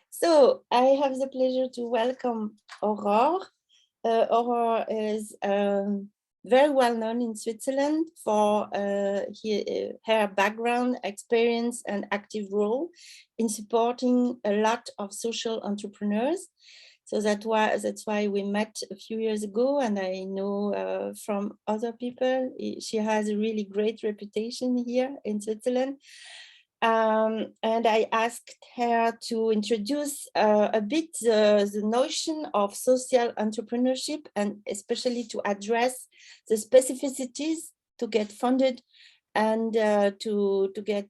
So I have the pleasure to welcome Aurore. Aurore is very well known in Switzerland for her background, experience, and active role in supporting a lot of social entrepreneurs. So that's why we met a few years ago, and I know from other people, she has a really great reputation here in Switzerland. And I asked her to introduce a bit the notion of social entrepreneurship, and especially to address the specificities to get funded and to get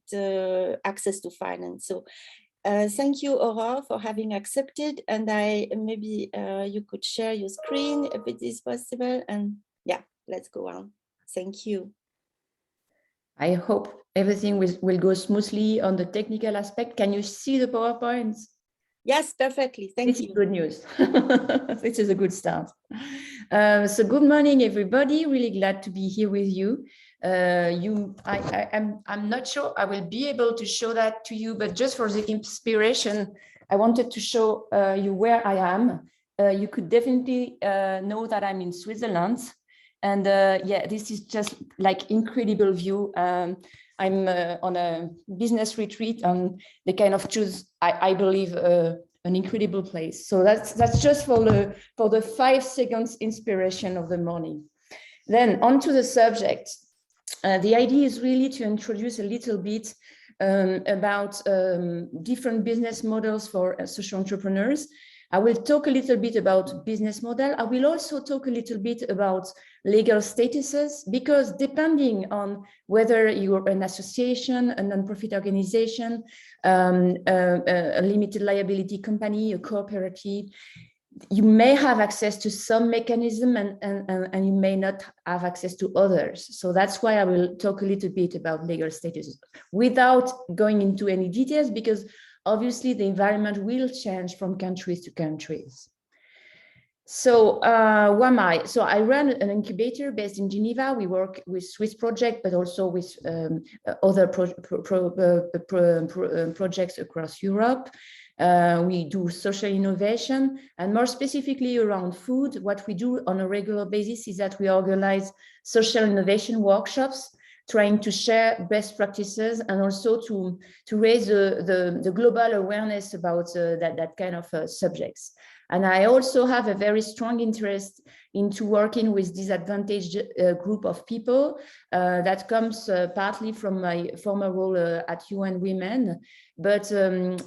access to finance. So thank you, Aurore, for having accepted. And maybe you could share your screen if it is possible. And yeah, let's go on. Thank you. I hope everything will go smoothly on the technical aspect. Can you see the PowerPoints? Yes, perfectly. Thank you. Good news. This is a good start. So good morning, everybody. Really glad to be here with you. I'm not sure I will be able to show that to you, but just for the inspiration, I wanted to show you where I am. You could definitely know that I'm in Switzerland. And yeah, this is just like incredible view. I'm on a business retreat, and they kind of choose, I believe, an incredible place. So that's just for the 5 seconds inspiration of the morning. Then onto the subject. The idea is really to introduce a little bit about different business models for social entrepreneurs. I will talk a little bit about business model. I will also talk a little bit about legal statuses, because depending on whether you're an association, a non-profit organization, a limited liability company, a cooperative, you may have access to some mechanism and you may not have access to others. So that's why I will talk a little bit about legal statuses without going into any details, because obviously the environment will change from countries to countries. So who am I? So I run an incubator based in Geneva. We work with Swiss projects, but also with other projects across Europe. We do social innovation, and more specifically around food. What we do on a regular basis is that we organize social innovation workshops, trying to share best practices and also to raise the global awareness about that kind of subjects. And I also have a very strong interest into working with disadvantaged group of people that comes partly from my former role at UN Women. But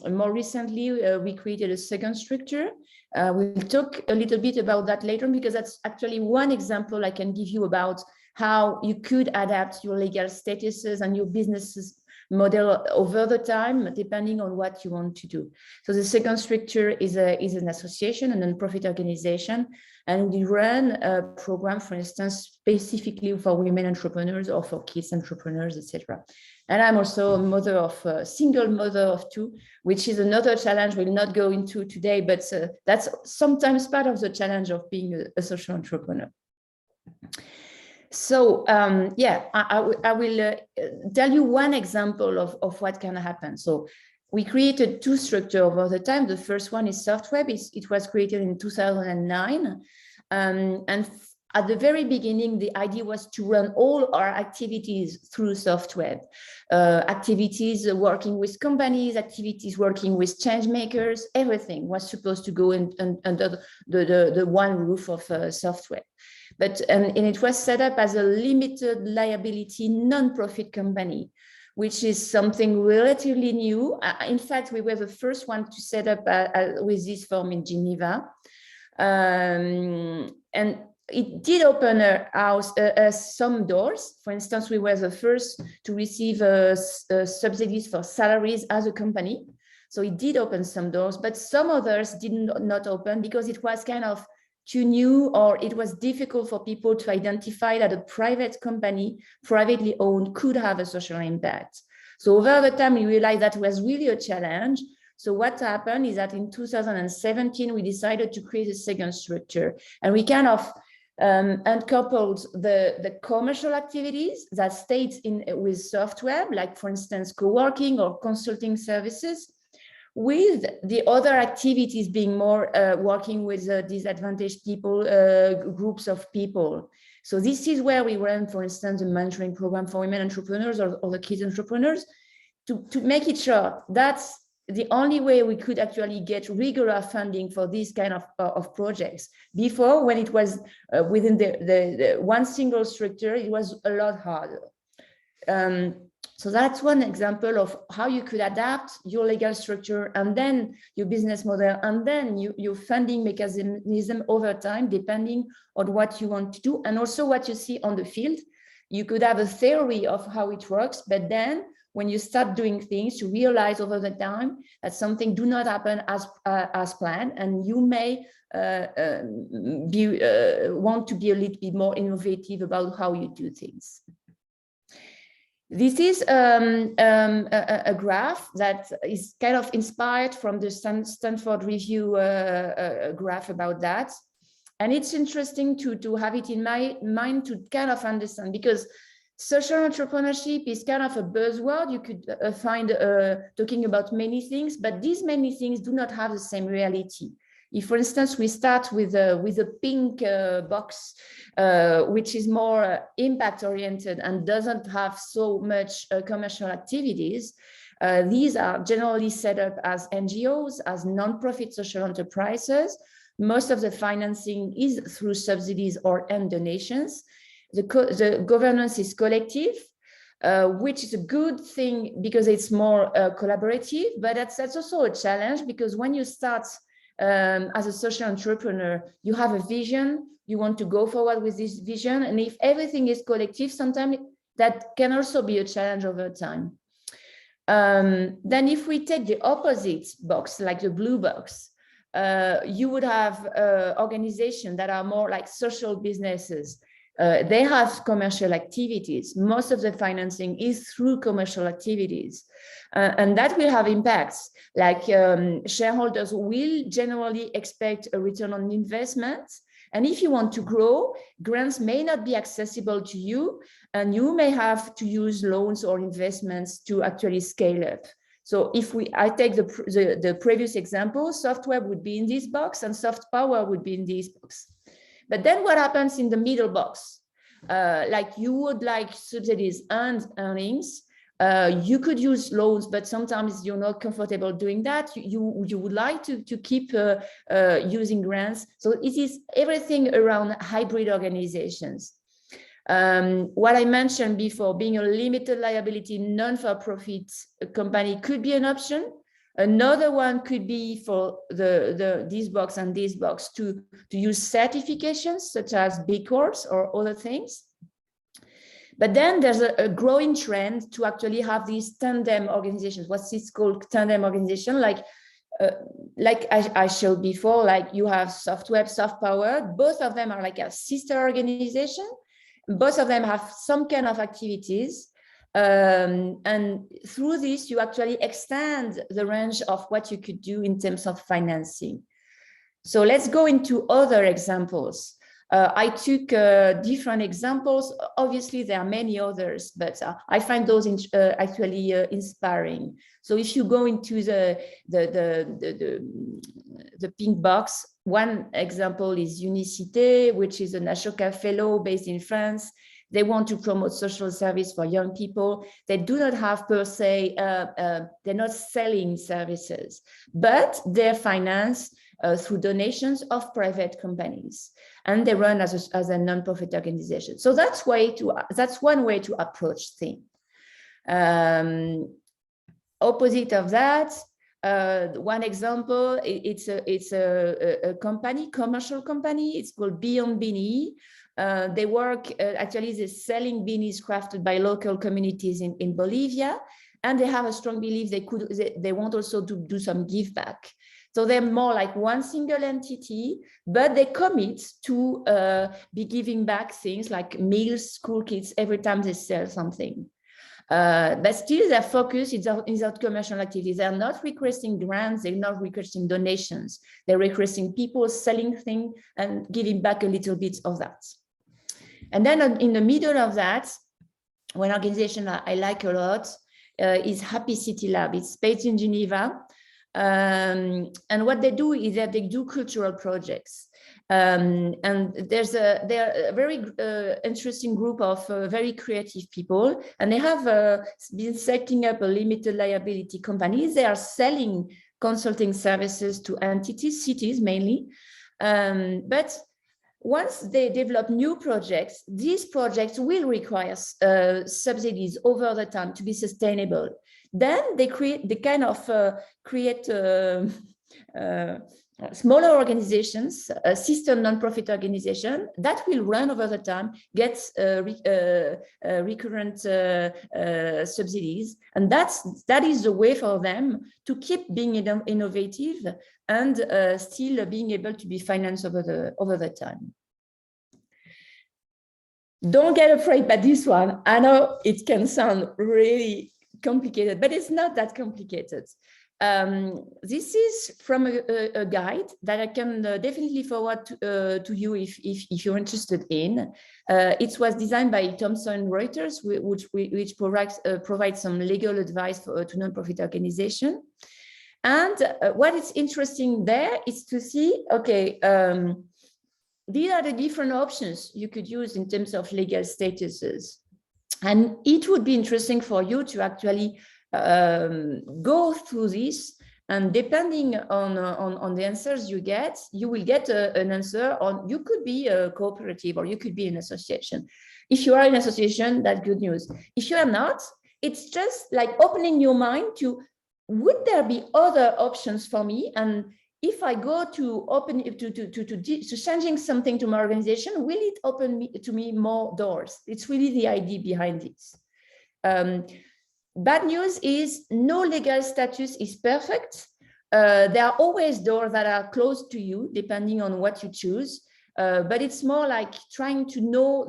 more recently, we created a second structure. We'll talk a little bit about that later, because that's actually one example I can give you about how you could adapt your legal statuses and your businesses model over the time, depending on what you want to do. So the second structure is an association, a non-profit organization, and we run a program, for instance, specifically for women entrepreneurs or for kids entrepreneurs, etc. And I'm also a single mother of 2, which is another challenge we'll not go into today, but that's sometimes part of the challenge of being a social entrepreneur. So yeah, I will tell you one example of what can happen. So we created 2 structures over the time. The first one is SoftWeb. It was created in 2009. And at the very beginning, the idea was to run all our activities through SoftWeb. Activities working with companies, activities working with change makers, everything was supposed to go under the one roof of SoftWeb. But and it was set up as a limited liability non-profit company, which is something relatively new. In fact, we were the first one to set up with this form in Geneva. And it did open some doors. For instance, we were the first to receive subsidies for salaries as a company. So it did open some doors, but some others did not open because it was kind of too new, or it was difficult for people to identify that a private company, privately owned, could have a social impact. So over the time, we realized that was really a challenge. So what happened is that in 2017, we decided to create a second structure, and we kind of uncoupled the commercial activities that stayed with SoftWeb, like for instance, co-working or consulting services, with the other activities being more working with disadvantaged people, groups of people. So this is where we run, for instance, a mentoring program for women entrepreneurs or the kids entrepreneurs, to make it sure that's the only way we could actually get regular funding for these kind of projects. Before, when it was within the one single structure, it was a lot harder. So that's one example of how you could adapt your legal structure and then your business model and then your funding mechanism over time, depending on what you want to do and also what you see on the field. You could have a theory of how it works, but then when you start doing things, you realize over the time that something do not happen as planned, and you may want to be a little bit more innovative about how you do things. This is a graph that is kind of inspired from the Stanford Review graph about that. And it's interesting to have it in my mind to kind of understand, because social entrepreneurship is kind of a buzzword. You could find talking about many things, but these many things do not have the same reality. If, for instance, we start with a pink box, which is more impact-oriented and doesn't have so much commercial activities, these are generally set up as NGOs, as non-profit social enterprises. Most of the financing is through subsidies and donations. The governance is collective, which is a good thing because it's more collaborative, but that's also a challenge, because when you start as a social entrepreneur, you have a vision, you want to go forward with this vision. And if everything is collective, sometimes that can also be a challenge over time. Then if we take the opposite box, like the blue box, you would have organizations that are more like social businesses. They have commercial activities. Most of the financing is through commercial activities. And that will have impacts, like shareholders will generally expect a return on investment. And if you want to grow, grants may not be accessible to you, and you may have to use loans or investments to actually scale up. So if I take the previous example, software would be in this box and soft power would be in this box. But then what happens in the middle box? Like you would like subsidies and earnings. You could use loans, but sometimes you're not comfortable doing that. You would like to keep using grants. So it is everything around hybrid organizations. What I mentioned before, being a limited liability non-for-profit company could be an option. Another one could be for this box and this box to use certifications such as B Corps or other things. But then there's a growing trend to actually have these tandem organizations. What's this called? Tandem organization, like I showed before, like you have software, soft power. Both of them are like a sister organization. Both of them have some kind of activities. And through this, you actually extend the range of what you could do in terms of financing. So let's go into other examples. I took different examples. Obviously, there are many others, but I find those actually inspiring. So if you go into the pink box, one example is Unicité, which is an Ashoka Fellow based in France. They want to promote social service for young people. They do not have per se, they're not selling services, but they're financed through donations of private companies. And they run as a non-profit organization. So that's one way to approach things. Opposite of that, one example, it's a company, commercial company. It's called Beyond Beanie. They work, actually they're selling beanies crafted by local communities in Bolivia, and they have a strong belief they want also to do some give back. So they're more like one single entity, but they commit to be giving back things like meals, school kits every time they sell something. But still their focus is on commercial activities. They're not requesting grants, they're not requesting donations. They're requesting people selling things and giving back a little bit of that. And then in the middle of that, one organization I like a lot is Happy City Lab. It's based in Geneva. And what they do is that they do cultural projects. And they're a very interesting group of very creative people, and they have been setting up a limited liability companies. They are selling consulting services to entities, cities mainly, but once they develop new projects, these projects will require subsidies over the time to be sustainable. Then they create smaller organizations, sister non-profit organization that will run over the time, get recurrent subsidies, and that is the way for them to keep being innovative and still being able to be financed over the time. Don't get afraid by this one. I know it can sound really complicated, but it's not that complicated. This is from a guide that I can definitely forward to you if you're interested in. It was designed by Thomson Reuters, which provides some legal advice to nonprofit organizations. And what is interesting there is to see, okay, these are the different options you could use in terms of legal statuses. And it would be interesting for you to actually go through this, and depending on the answers you get, you will get an answer on, you could be a cooperative or you could be an association. If you are an association, that's good news. If you are not, it's just like opening your mind to, would there be other options for me? And if I go to open to changing something to my organization, will it open to me more doors? It's really the idea behind this. Bad news is no legal status is perfect. There are always doors that are closed to you, depending on what you choose. But it's more like trying to know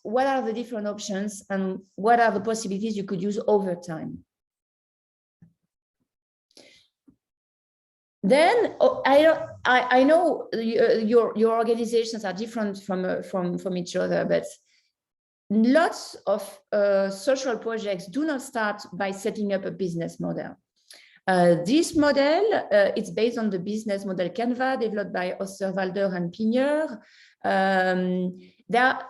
what are the different options and what are the possibilities you could use over time. Then I know your organizations are different from each other, but lots of social projects do not start by setting up a business model. This model, it's based on the business model Canva, developed by Osterwalder and Pigneur. There are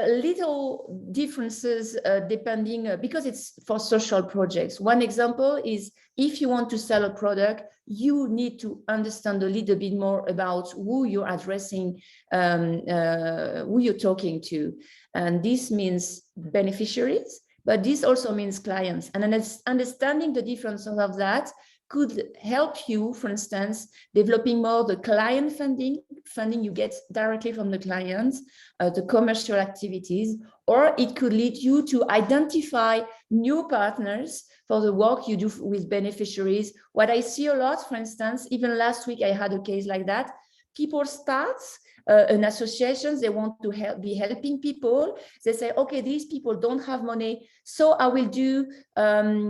little differences depending, because it's for social projects. One example is, if you want to sell a product, you need to understand a little bit more about who you're addressing, who you're talking to. And this means beneficiaries, but this also means clients. And understanding the differences of that could help you, for instance, developing more the client funding you get directly from the clients, the commercial activities, or it could lead you to identify new partners for the work you do with beneficiaries. What I see a lot, for instance, even last week I had a case like that. People start an association, they want to be helping people. They say, okay, these people don't have money, so I will do, I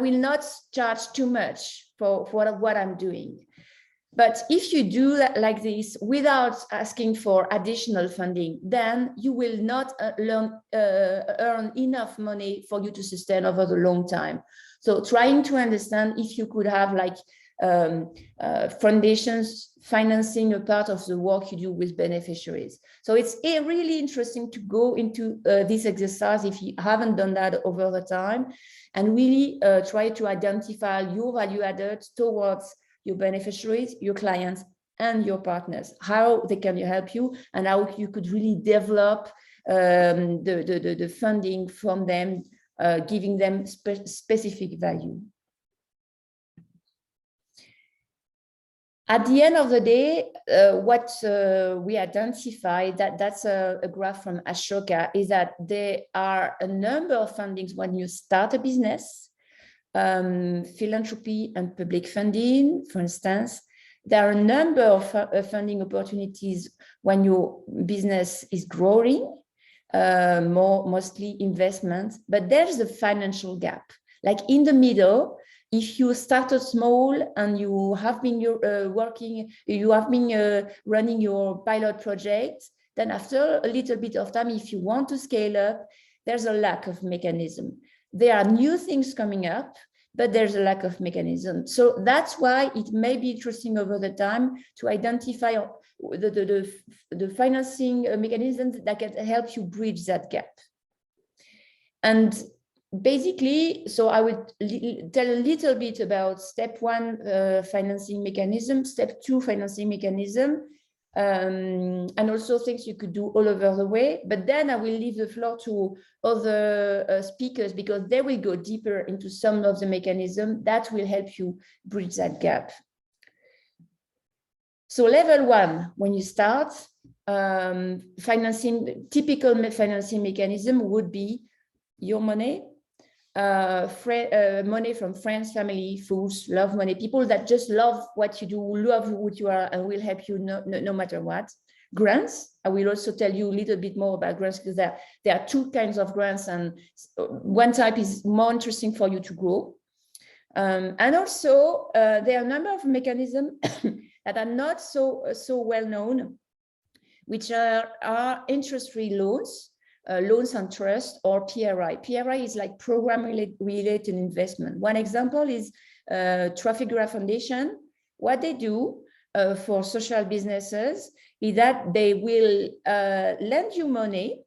will not charge too much for what I'm doing. But if you do that like this without asking for additional funding, then you will not earn enough money for you to sustain over the long time. So trying to understand if you could have like foundations financing a part of the work you do with beneficiaries. So it's really interesting to go into this exercise if you haven't done that over the time, and really try to identify your value added towards your beneficiaries, your clients, and your partners, how they can help you, and how you could really develop the funding from them, giving them specific value. At the end of the day, what we identify, that's a graph from Ashoka, is that there are a number of fundings when you start a business, philanthropy and public funding, for instance. There are a number of funding opportunities when your business is growing, mostly investment, but there's the financial gap. Like in the middle, if you started small and you have been running your pilot project, then after a little bit of time, if you want to scale up, there's a lack of mechanism. There are new things coming up, but there's a lack of mechanism. So that's why it may be interesting over the time to identify the financing mechanisms that can help you bridge that gap. And basically, so I would tell a little bit about step 1 financing mechanism, step 2 financing mechanism, and also things you could do all over the way. But then I will leave the floor to other speakers, because they will go deeper into some of the mechanisms that will help you bridge that gap. So level 1, when you start, typical financing mechanism would be your money, money from friends, family, fools, love money, people that just love what you do, love what you are, and will help you no matter what. Grants, I will also tell you a little bit more about grants, because there are 2 kinds of grants, and one type is more interesting for you to grow. And also, there are a number of mechanisms that are not so well known, which are interest-free loans, loans on trust, or PRI. PRI is like program-related investment. One example is Trafigura Foundation. What they do for social businesses is that they will lend you money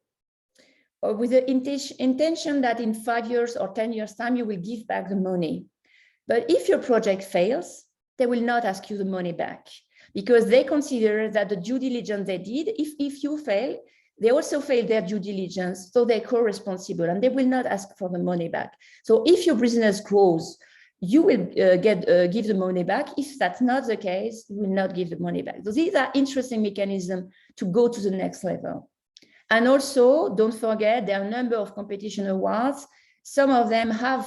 with the intention that in 5 years or 10 years time, you will give back the money. But if your project fails, they will not ask you the money back, because they consider that the due diligence they did, if you fail, they also failed their due diligence, so they're co-responsible, and they will not ask for the money back. So if your business grows, you will give the money back. If that's not the case, you will not give the money back. So these are interesting mechanisms to go to the next level. And also, don't forget, there are a number of competition awards. Some of them have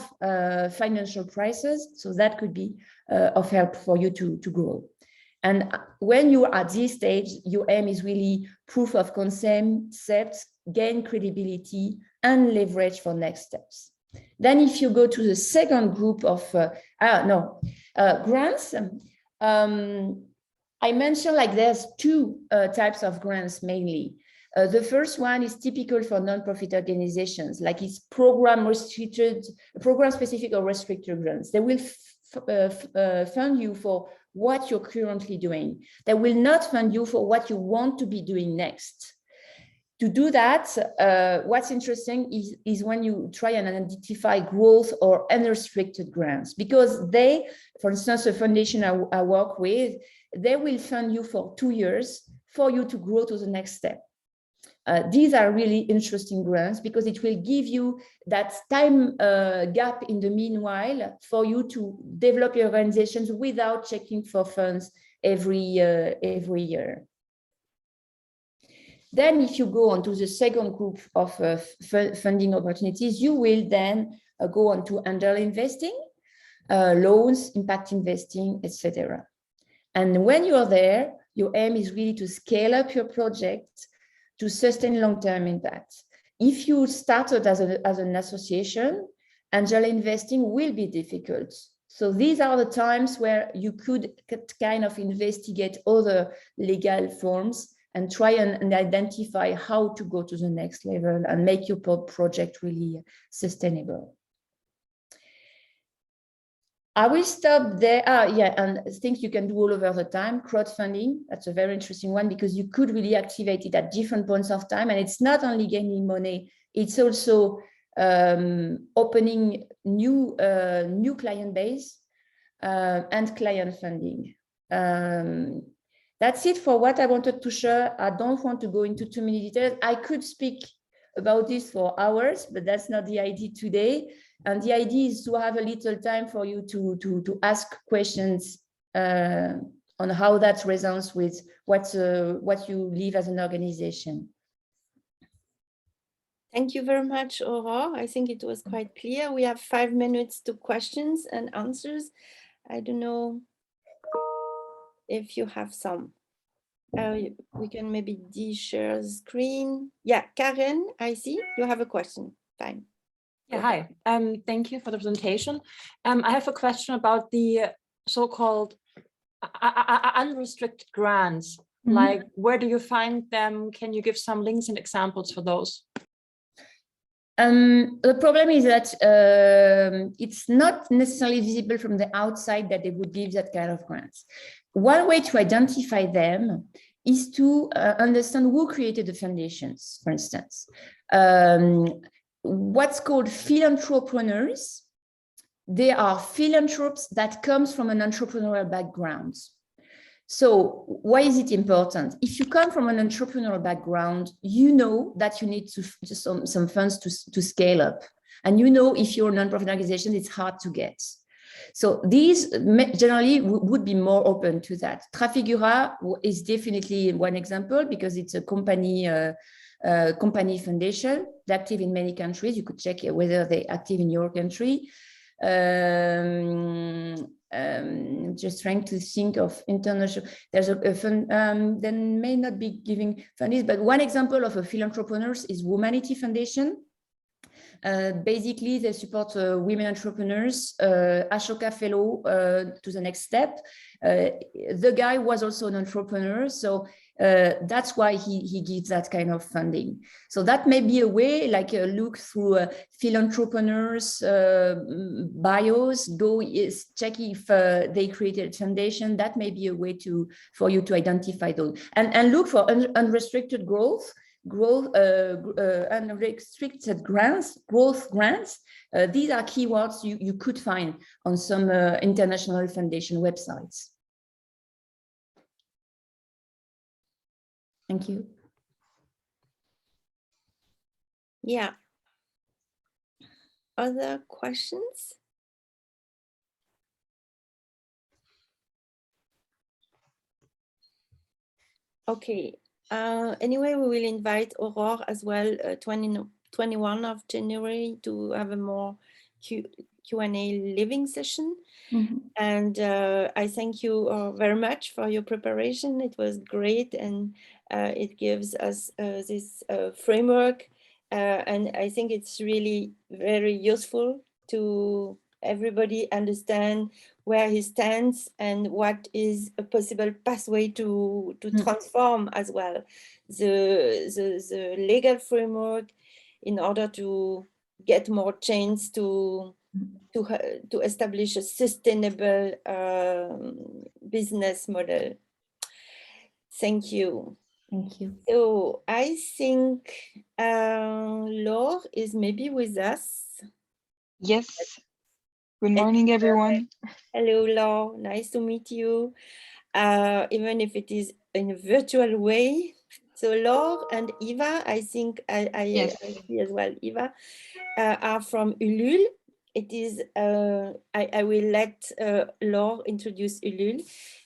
financial prizes, so that could be of help for you to grow. And when you are at this stage, your aim is really proof of concept, gain credibility, and leverage for next steps. Then if you go to the second group of grants, I mentioned like there's 2 types of grants mainly. The first one is typical for non-profit organizations, like it's program-specific or restricted grants. They will fund you for what you're currently doing. They will not fund you for what you want to be doing next. To do that, what's interesting is when you try and identify growth or unrestricted grants, because they, for instance, a foundation I work with, they will fund you for 2 years for you to grow to the next step. These are really interesting grants because it will give you that time gap in the meanwhile for you to develop your organizations without checking for funds every year. Then if you go on to the second group of funding opportunities, you will then go on to angel investing, loans, impact investing, etc. And when you're there, your aim is really to scale up your project to sustain long-term impact. If you started as an association, angel investing will be difficult. So these are the times where you could kind of investigate other legal forms and try and identify how to go to the next level and make your project really sustainable. I will stop there. And things you can do all over the time. Crowdfunding, that's a very interesting one because you could really activate it at different points of time. And it's not only gaining money, it's also opening new client base and client funding. That's it for what I wanted to share. I don't want to go into too many details. I could speak about this for hours, but that's not the idea today. And the idea is to have a little time for you to ask questions on how that resonates with what you live as an organization. Thank you very much, Aurore. I think it was quite clear. We have 5 minutes to questions and answers. I don't know if you have some. We can maybe de-share the screen. Yeah, Karen, I see you have a question. Fine. Yeah, hi. Thank you for the presentation. I have a question about the so-called unrestricted grants. Mm-hmm. Like, where do you find them? Can you give some links and examples for those? The problem is that it's not necessarily visible from the outside that they would give that kind of grants. One way to identify them is to understand who created the foundations, for instance. What's called philanthropreneurs. They are philanthropes that comes from an entrepreneurial background. So why is it important? If you come from an entrepreneurial background, you know that you need some funds to scale up. And you know if you're a non-profit organization, it's hard to get. So these generally would be more open to that. Trafigura is definitely one example because it's a company foundation. They're active in many countries. You could check whether they're active in your country. Just trying to think of international. There's a fund that may not be giving funding, but one example of a philanthropreneurs is Womanity Foundation. Basically, they support women entrepreneurs, Ashoka Fellow to the next step. The guy was also an entrepreneur, so that's why he gives that kind of funding. So that may be a way, like look through philanthropreneurs bios, check if they created a foundation. That may be a way for you to identify those and look for unrestricted growth, unrestricted grants, growth grants. These are keywords you could find on some international foundation websites. Thank you. Yeah. Other questions? Okay. Anyway, we will invite Aurore as well, 21 of January, to have a more Q&A living session. Mm-hmm. And I thank you very much for your preparation. It was great, and it gives us this framework. And I think it's really very useful to everybody understand where he stands and what is a possible pathway to transform as well the legal framework in order to get more chance to establish a sustainable business model. Thank you. Thank you. So I think Laure is maybe with us. Yes. Good morning, everyone. Hello, Laure. Nice to meet you, even if it is in a virtual way. So Laure and Eva, I think I see as well, Eva, are from Ulule. It is, I will let Laure introduce Ulule.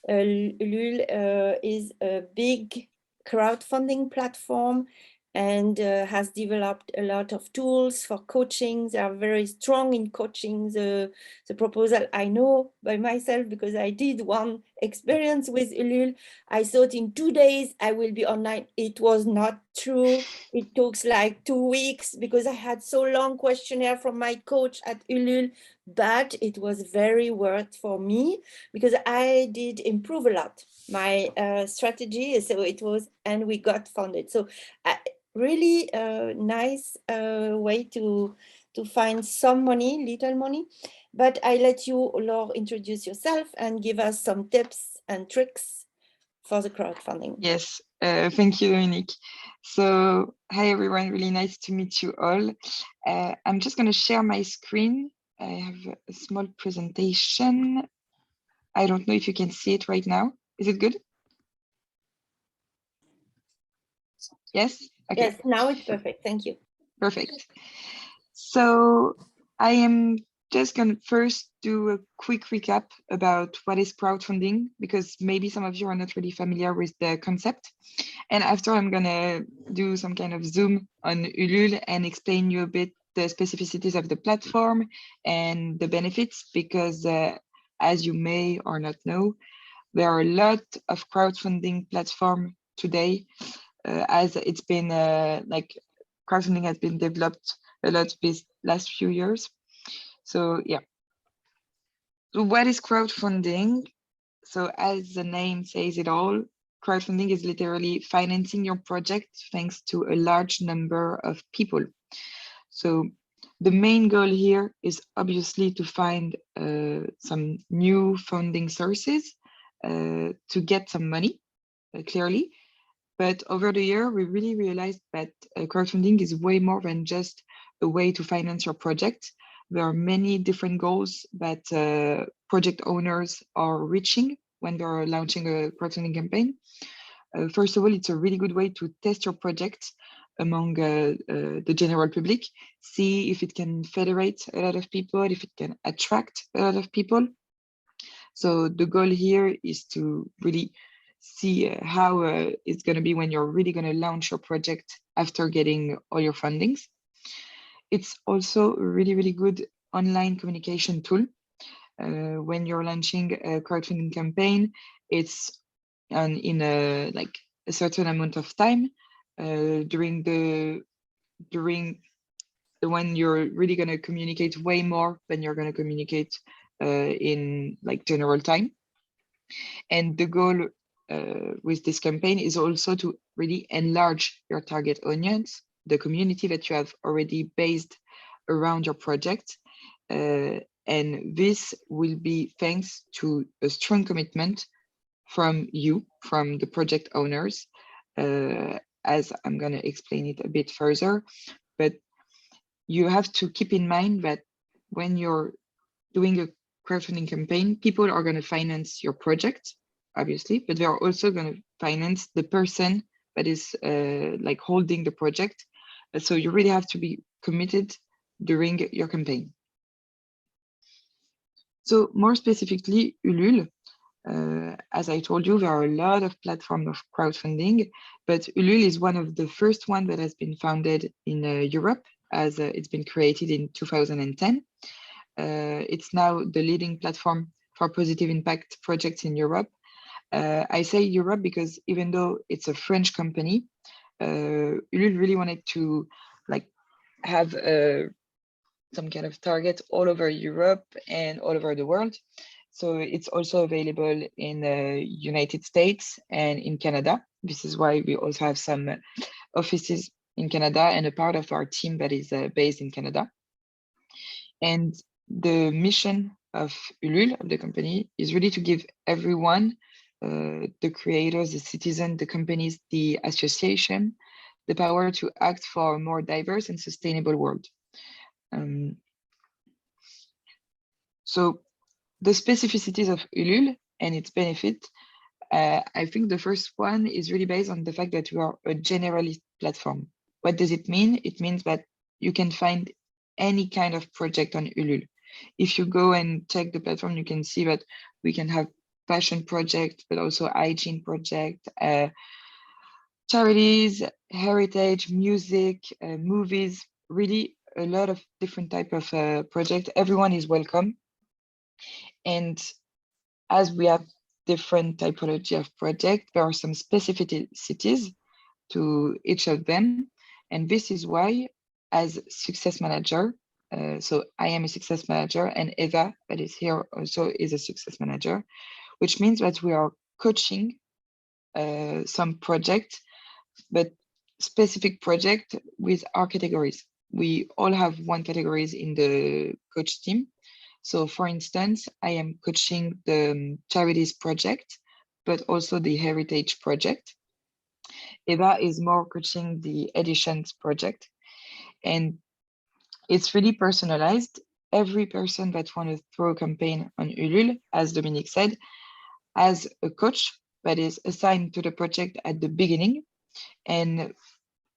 Ulule is a big crowdfunding platform and has developed a lot of tools for coaching. They are very strong in coaching. The proposal I know by myself because I did one experience with Ulule. I thought in 2 days I will be online. It was not true. It took like 2 weeks because I had so long questionnaire from my coach at Ulule, but it was very worth for me because I did improve a lot my strategy. So it was, and we got funded. So really nice way to find some money, little money. But I let you, Laure, introduce yourself and give us some tips and tricks for the crowdfunding. Yes, thank you, Dominique. So, hi everyone, really nice to meet you all. I'm just going to share my screen. I have a small presentation. I don't know if you can see it right now. Is it good? Yes? Okay. Yes, now it's perfect. Thank you. Perfect. So I am just going to first do a quick recap about what is crowdfunding, because maybe some of you are not really familiar with the concept. And after, I'm going to do some kind of zoom on Ulule and explain you a bit the specificities of the platform and the benefits, because as you may or not know, there are a lot of crowdfunding platforms today, as it's been like crowdfunding has been developed a lot these last few years. So yeah. So what is crowdfunding? So as the name says it all, crowdfunding is literally financing your project thanks to a large number of people. So the main goal here is obviously to find some new funding sources to get some money, clearly. But over the year, we really realized that crowdfunding is way more than just a way to finance your project. There are many different goals that project owners are reaching when they're launching a crowdfunding campaign. First of all, it's a really good way to test your project among the general public, see if it can federate a lot of people, if it can attract a lot of people. So the goal here is to really see how it's going to be when you're really going to launch your project after getting all your fundings. It's also a really, really good online communication tool. When you're launching a crowdfunding campaign, it's in a certain amount of time during when you're really going to communicate way more than you're going to communicate in like general time. And the goal with this campaign is also to really enlarge your target audience, the community that you have already based around your project. And this will be thanks to a strong commitment from you, from the project owners, as I'm going to explain it a bit further. But you have to keep in mind that when you're doing a crowdfunding campaign, people are going to finance your project, obviously, but they are also going to finance the person that is like holding the project. So you really have to be committed during your campaign. So more specifically, Ulule, as I told you, there are a lot of platforms of crowdfunding, but Ulule is one of the first one that has been founded in Europe, as it's been created in 2010. It's now the leading platform for positive impact projects in Europe. I say Europe because even though it's a French company, Ulule really wanted to like have some kind of target all over Europe and all over the world. So it's also available in the United States and in Canada. This is why we also have some offices in Canada and a part of our team that is based in Canada. And the mission of Ulule, of the company, is really to give everyone, the creators, the citizens, the companies, the association, the power to act for a more diverse and sustainable world. So the specificities of Ulule and its benefit, I think the first one is really based on the fact that we are a generalist platform. What does it mean? It means that you can find any kind of project on Ulule. If you go and check the platform, you can see that we can have passion project, but also hygiene project, charities, heritage, music, movies, really a lot of different type of project. Everyone is welcome. And as we have different typology of project, there are some specificities to each of them. And this is why, as success manager, so I am a success manager, and Eva, that is here, also is a success manager, which means that we are coaching some project, but specific project with our categories. We all have one categories in the coach team. So for instance, I am coaching the charities project, but also the heritage project. Eva is more coaching the editions project. And it's really personalized. Every person that wants to throw a campaign on Ulule, as Dominique said, has a coach that is assigned to the project at the beginning. And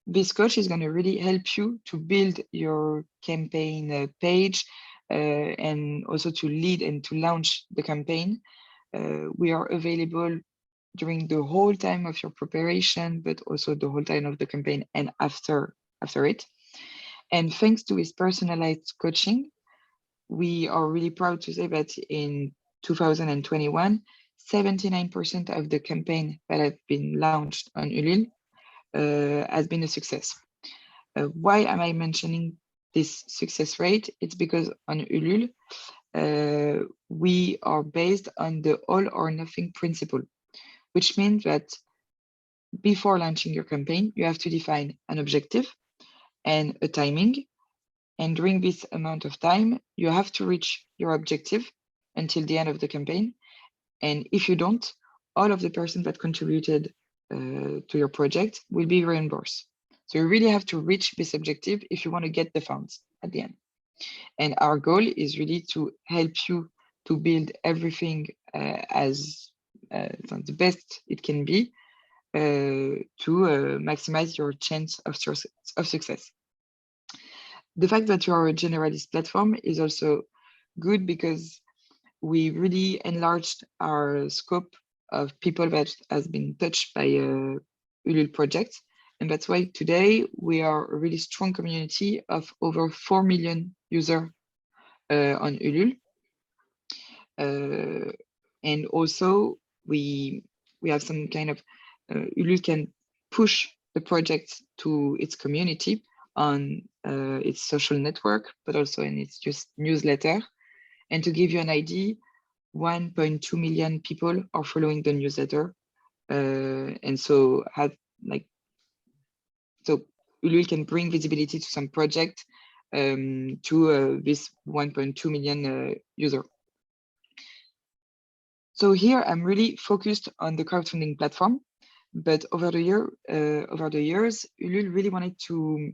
this coach is going to really help you to build your campaign page and also to lead and to launch the campaign. We are available during the whole time of your preparation, but also the whole time of the campaign and after it. And thanks to his personalized coaching, we are really proud to say that in 2021, 79% of the campaign that have been launched on Ulule has been a success. Why am I mentioning this success rate? It's because on Ulule, we are based on the all or nothing principle, which means that before launching your campaign, you have to define an objective and a timing. And during this amount of time, you have to reach your objective until the end of the campaign. And if you don't, all of the person that contributed to your project will be reimbursed. So you really have to reach this objective if you want to get the funds at the end. And our goal is really to help you to build everything as the best it can be to maximize your chance of success. The fact that you are a generalist platform is also good because we really enlarged our scope of people that has been touched by Ulule project. And that's why today we are a really strong community of over 4 million users on Ulule. And also we have some kind of, Ulule can push the project to its community on its social network, but also in its just newsletter. And to give you an idea, 1.2 million people are following the newsletter. And so so Ulule can bring visibility to some project to this 1.2 million user. So here I'm really focused on the crowdfunding platform, but over the years, Ulule really wanted to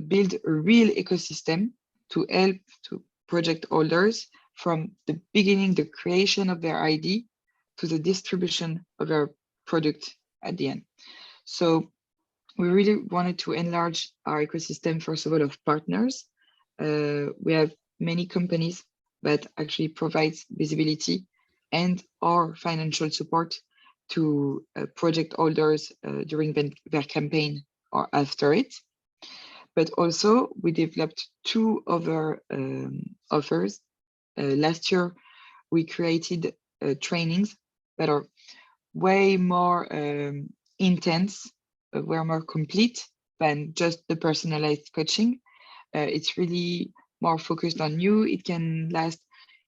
build a real ecosystem to help to project holders from the beginning, the creation of their ID, to the distribution of their product at the end. So we really wanted to enlarge our ecosystem, first of all, of partners. We have many companies that actually provides visibility and or financial support to project holders during their campaign or after it. But also we developed 2 other offers. Last year, we created trainings that are way more intense, way more complete than just the personalized coaching. It's really more focused on you. It can last,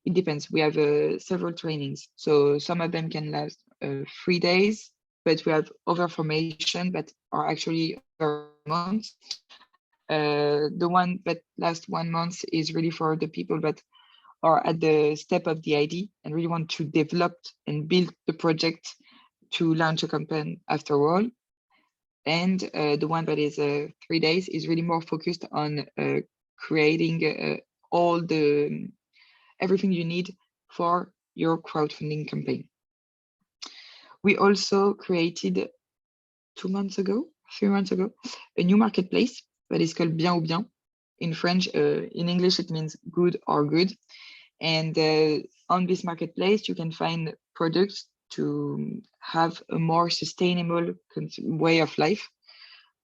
it depends. We have several trainings. So some of them can last 3 days, but we have other formation that are actually over months. The one that lasts 1 month is really for the people that are at the step of the ID and really want to develop and build the project to launch a campaign after all. And the one that is 3 days is really more focused on creating everything you need for your crowdfunding campaign. We also created 3 months ago, a new marketplace that is called Bien ou Bien. In French, in English, it means good or good. And on this marketplace, you can find products to have a more sustainable way of life.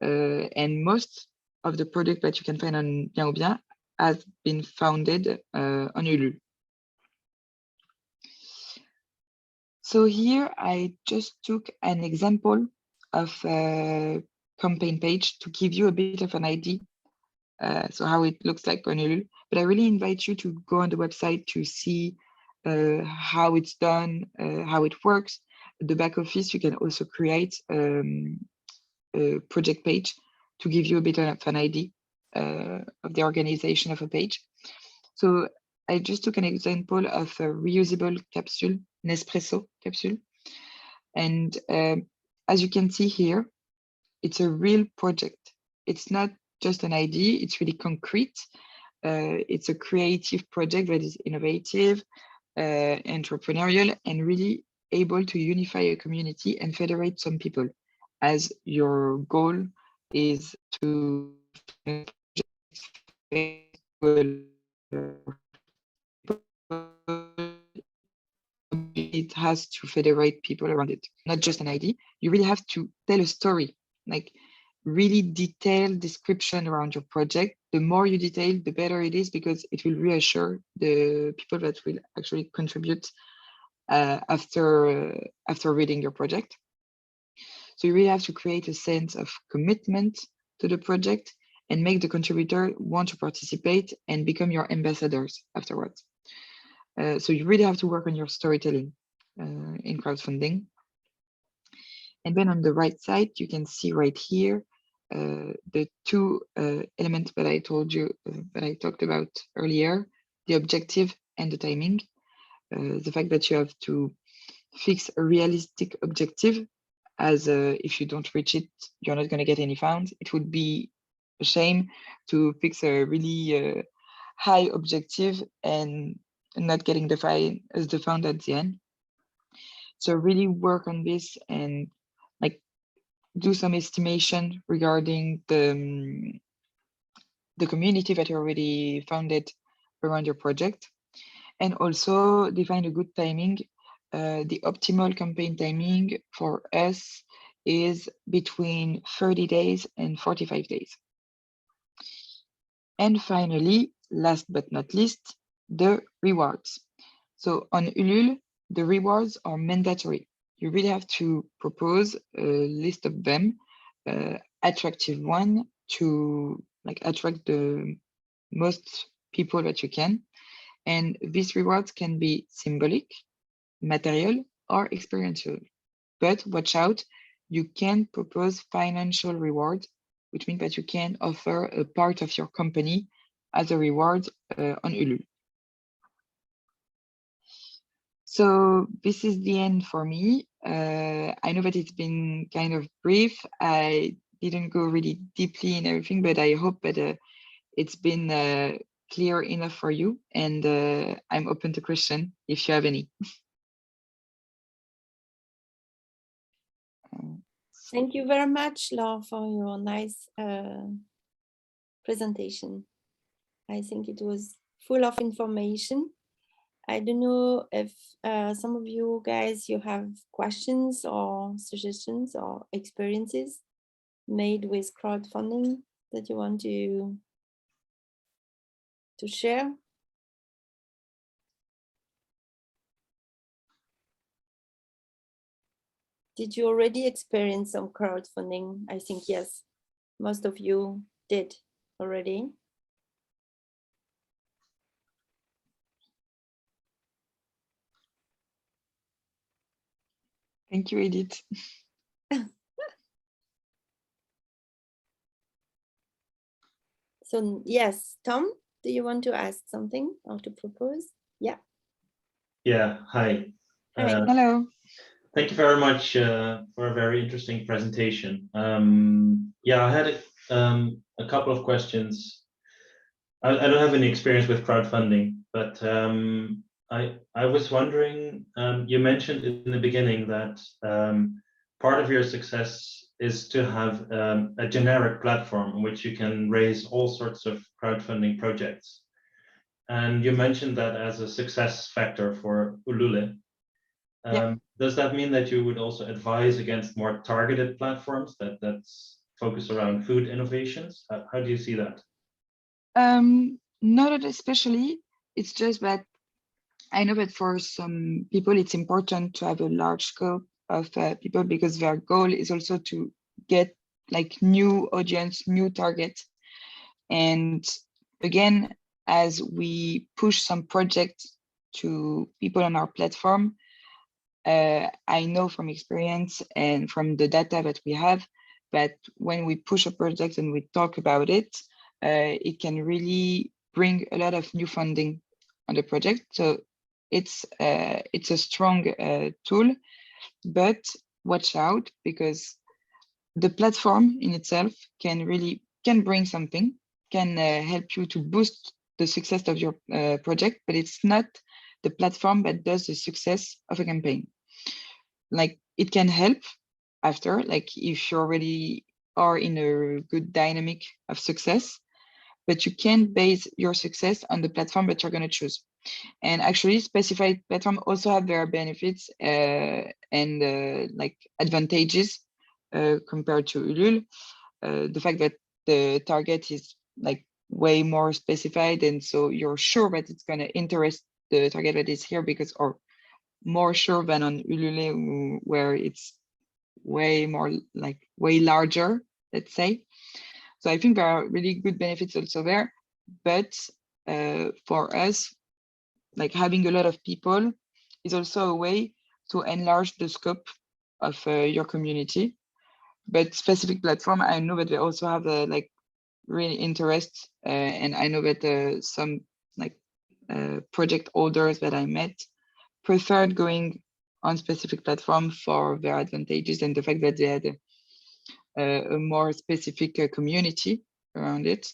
And most of the products that you can find on Bien ou Bien has been founded on Ulule. So here I just took an example of a campaign page to give you a bit of an idea. So how it looks like on Ulule, but I really invite you to go on the website to see how it's done, how it works. The back office, you can also create a project page to give you a bit of an idea of the organization of a page. So I just took an example of a reusable capsule, Nespresso capsule. And as you can see here, it's a real project. It's not just an idea, it's really concrete. It's a creative project that is innovative, entrepreneurial, and really able to unify a community and federate some people, as your goal is to it has to federate people around it, not just an idea. You really have to tell a story, like really detailed description around your project. The more you detail, the better it is, because it will reassure the people that will actually contribute after reading your project. So you really have to create a sense of commitment to the project and make the contributor want to participate and become your ambassadors afterwards. So you really have to work on your storytelling in crowdfunding. And then on the right side, you can see right here the two elements that I told you, that I talked about earlier, the objective and the timing. The fact that you have to fix a realistic objective, as if you don't reach it, you're not going to get any funds. It would be a shame to fix a really high objective and not getting the fund at the end. So really work on this and like do some estimation regarding the community that you already founded around your project, and also define a good timing. The optimal campaign timing for us is between 30 days and 45 days. And finally, last but not least, the rewards. So on Ulule, the rewards are mandatory. You really have to propose a list of them, attractive one to like attract the most people that you can. And these rewards can be symbolic, material, or experiential. But watch out, you can propose financial reward, which means that you can offer a part of your company as a reward on Ulule. So this is the end for me. I know that it's been kind of brief. I didn't go really deeply in everything, but I hope that it's been clear enough for you. And I'm open to questions if you have any. Thank you very much, Laure, for your nice presentation. I think it was full of information. I don't know if some of you guys, you have questions or suggestions or experiences made with crowdfunding that you want to share. Did you already experience some crowdfunding? I think yes, most of you did already. Thank you, Edith. So yes, Tom, do you want to ask something or to propose? Yeah. Yeah, hi. Hi. Hello. Thank you very much for a very interesting presentation. Yeah, I had a couple of questions. I don't have any experience with crowdfunding, but I was wondering, you mentioned in the beginning that part of your success is to have a generic platform on which you can raise all sorts of crowdfunding projects. And you mentioned that as a success factor for Ulule. Does that mean that you would also advise against more targeted platforms that's focused around food innovations? How do you see that? Not especially. It's just that I know that for some people, it's important to have a large scope of people because their goal is also to get like new audience, new target. And again, as we push some projects to people on our platform, I know from experience and from the data that we have that when we push a project and we talk about it, it can really bring a lot of new funding on the project. So it's a strong tool, but watch out because the platform in itself can bring something, can help you to boost the success of your project, but it's not the platform that does the success of a campaign. Like it can help after, like if you already are in a good dynamic of success, but you can base your success on the platform that you're going to choose. And actually specified platform also have their benefits and like advantages compared to Ulule. The fact that the target is like way more specified, and so you're sure that it's going to interest the target that is here because, or more sure than on Ulule where it's way more like way larger, let's say. So I think there are really good benefits also there, but for us, like having a lot of people is also a way to enlarge the scope of your community. but specific platform, I know that they also have like really interest, and I know that some like project holders that I met preferred going on specific platform for their advantages and the fact that they had a more specific community around it.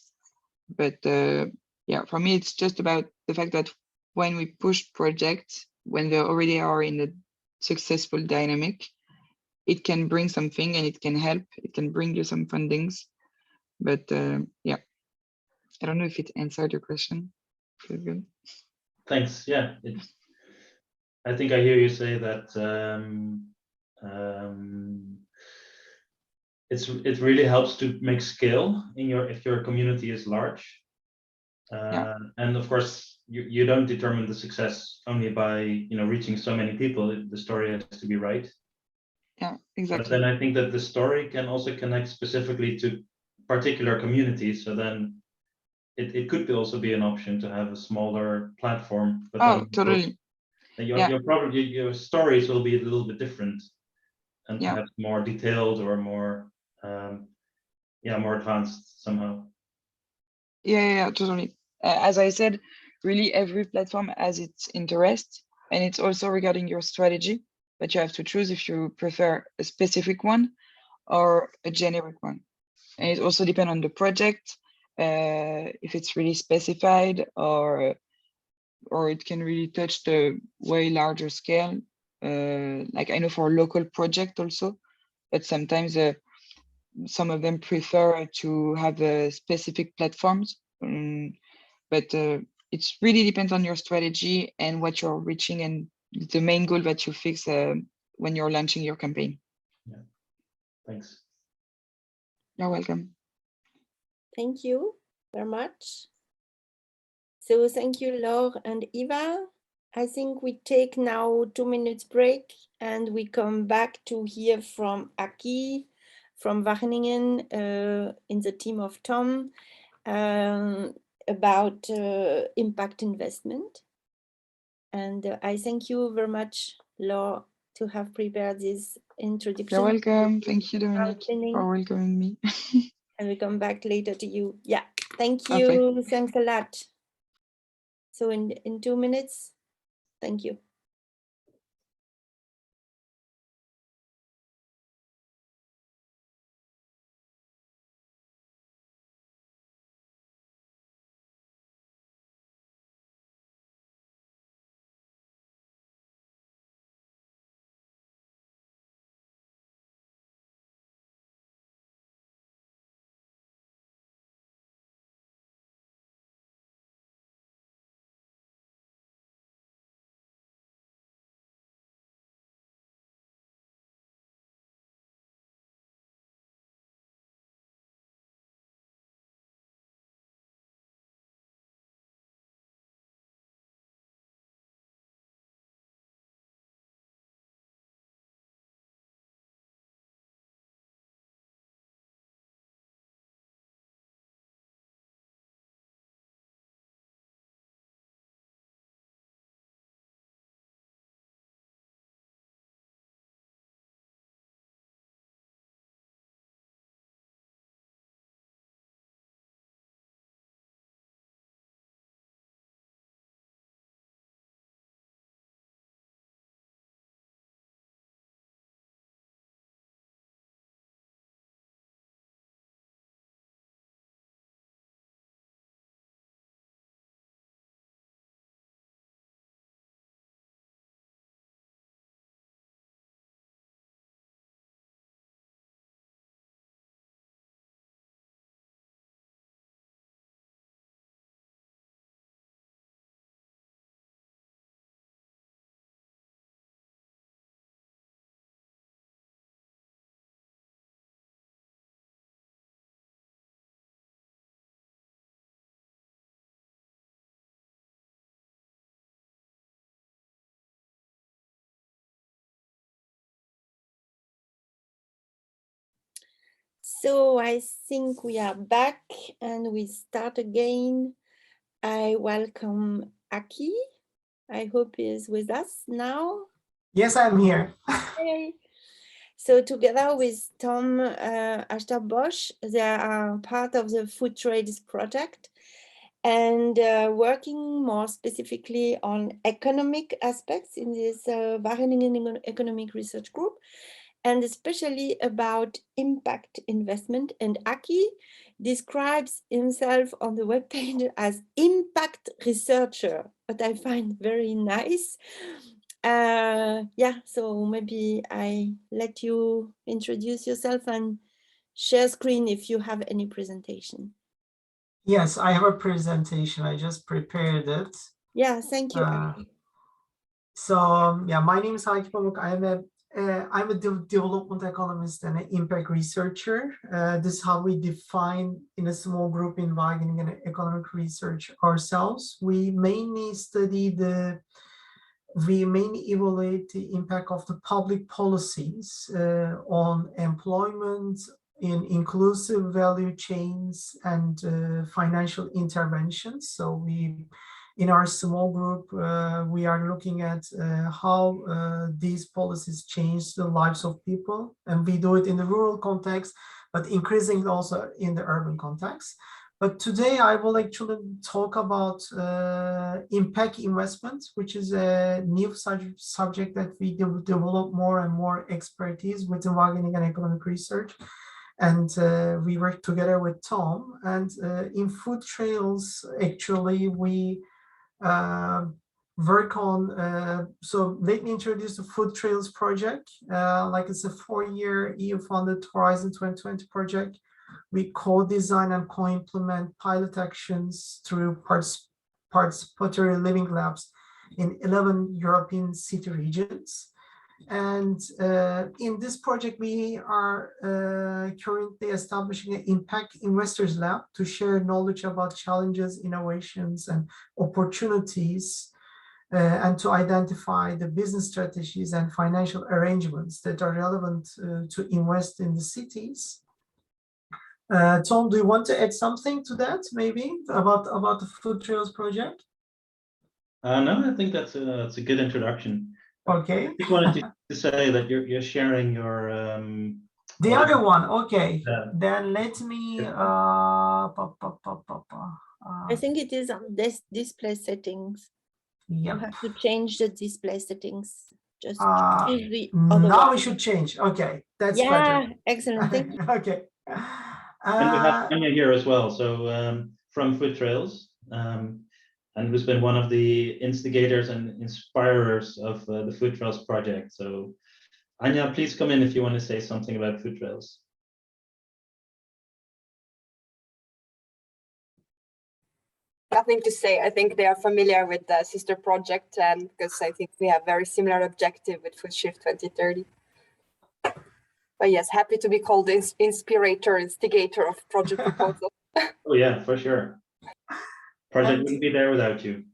But yeah, for me, it's just about the fact that when we push projects, when they already are in a successful dynamic, it can bring something and it can help, it can bring you some fundings. But yeah, I don't know if it answered your question. Feels good. Thanks. Yeah, I think I hear you say that it really helps to make scale in if your community is large. Yeah. And of course, you don't determine the success only by reaching so many people. The story has to be right. Yeah, exactly. But then I think that the story can also connect specifically to particular communities. So then it could also be an option to have a smaller platform. But Oh, then totally. your stories will be a little bit different and Yeah. perhaps more detailed or more more advanced somehow. Yeah, totally. As I said, really every platform has its interest, and it's also regarding your strategy that you have to choose if you prefer a specific one or a generic one. And it also depends on the project, if it's really specified or it can really touch the way larger scale. Like I know for local project also, but sometimes some of them prefer to have specific platforms, but it really depends on your strategy and what you're reaching and the main goal that you fix when you're launching your campaign. Yeah, thanks. You're welcome. Thank you very much. So thank you, Laure and Eva. I think we take now 2 minutes break and we come back to hear from Haki, from Wagerningen, in the team of Tom, about impact investment. And I thank you very much, Laure, to have prepared this introduction. You're welcome. Thank you, Dominique, for welcoming me. And we come back later to you. Yeah, thank you. Perfect. Thanks a lot. So in 2 minutes, thank you. So I think we are back and we start again. I welcome Haki. I hope he is with us now. Yes, I'm here. Okay. So together with Tom Bosch, they are part of the FoodTRAILS project and working more specifically on economic aspects in this Wageningen Economic Research Group, and especially about impact investment. And Haki describes himself on the webpage as impact researcher, but I find very nice. Yeah, so maybe I let you introduce yourself and share screen if you have any presentation. Yes, I have a presentation. I just prepared it. Yeah, thank you. Yeah, my name is Haki Pamuk. I'm a development economist and an impact researcher. This is how we define in a small group in Wageningen economic research ourselves. We mainly evaluate the impact of the public policies on employment, in inclusive value chains and financial interventions. So in our small group, we are looking at how these policies change the lives of people. And we do it in the rural context, but increasingly also in the urban context. But today I will actually talk about impact investment, which is a new subject that we develop more and more expertise within Wageningen economic research. And we work together with Tom. And in FoodTRAILS, actually, we work on, so let me introduce the FoodTRAILS project. Like it's a 4-year EU-funded Horizon 2020 project. We co-design and co-implement pilot actions through participatory living labs in 11 European city regions. And in this project, we are currently establishing an impact investors lab to share knowledge about challenges, innovations, and opportunities, and to identify the business strategies and financial arrangements that are relevant to invest in the cities. Tom, do you want to add something to that, maybe, about the FoodTRAILS project? No, I think that's a good introduction. Okay. I just wanted to say that you're sharing your the other one. Okay. Then let me I think it is on this display settings. Yep. You have to change the display settings. Just change the now one. we should change. Okay, that's better. Excellent. Thank you. Okay. And we have Anja here as well. So from FoodTRAILS, and who's been one of the instigators and inspirers of the FoodTRAILS project. So Anja, please come in if you want to say something about FoodTRAILS. Nothing to say. I think they are familiar with the sister project, and because I think we have very similar objective with Food Shift 2030. But yes, happy to be called the instigator of project proposal. Oh yeah, for sure. Project wouldn't be there without you.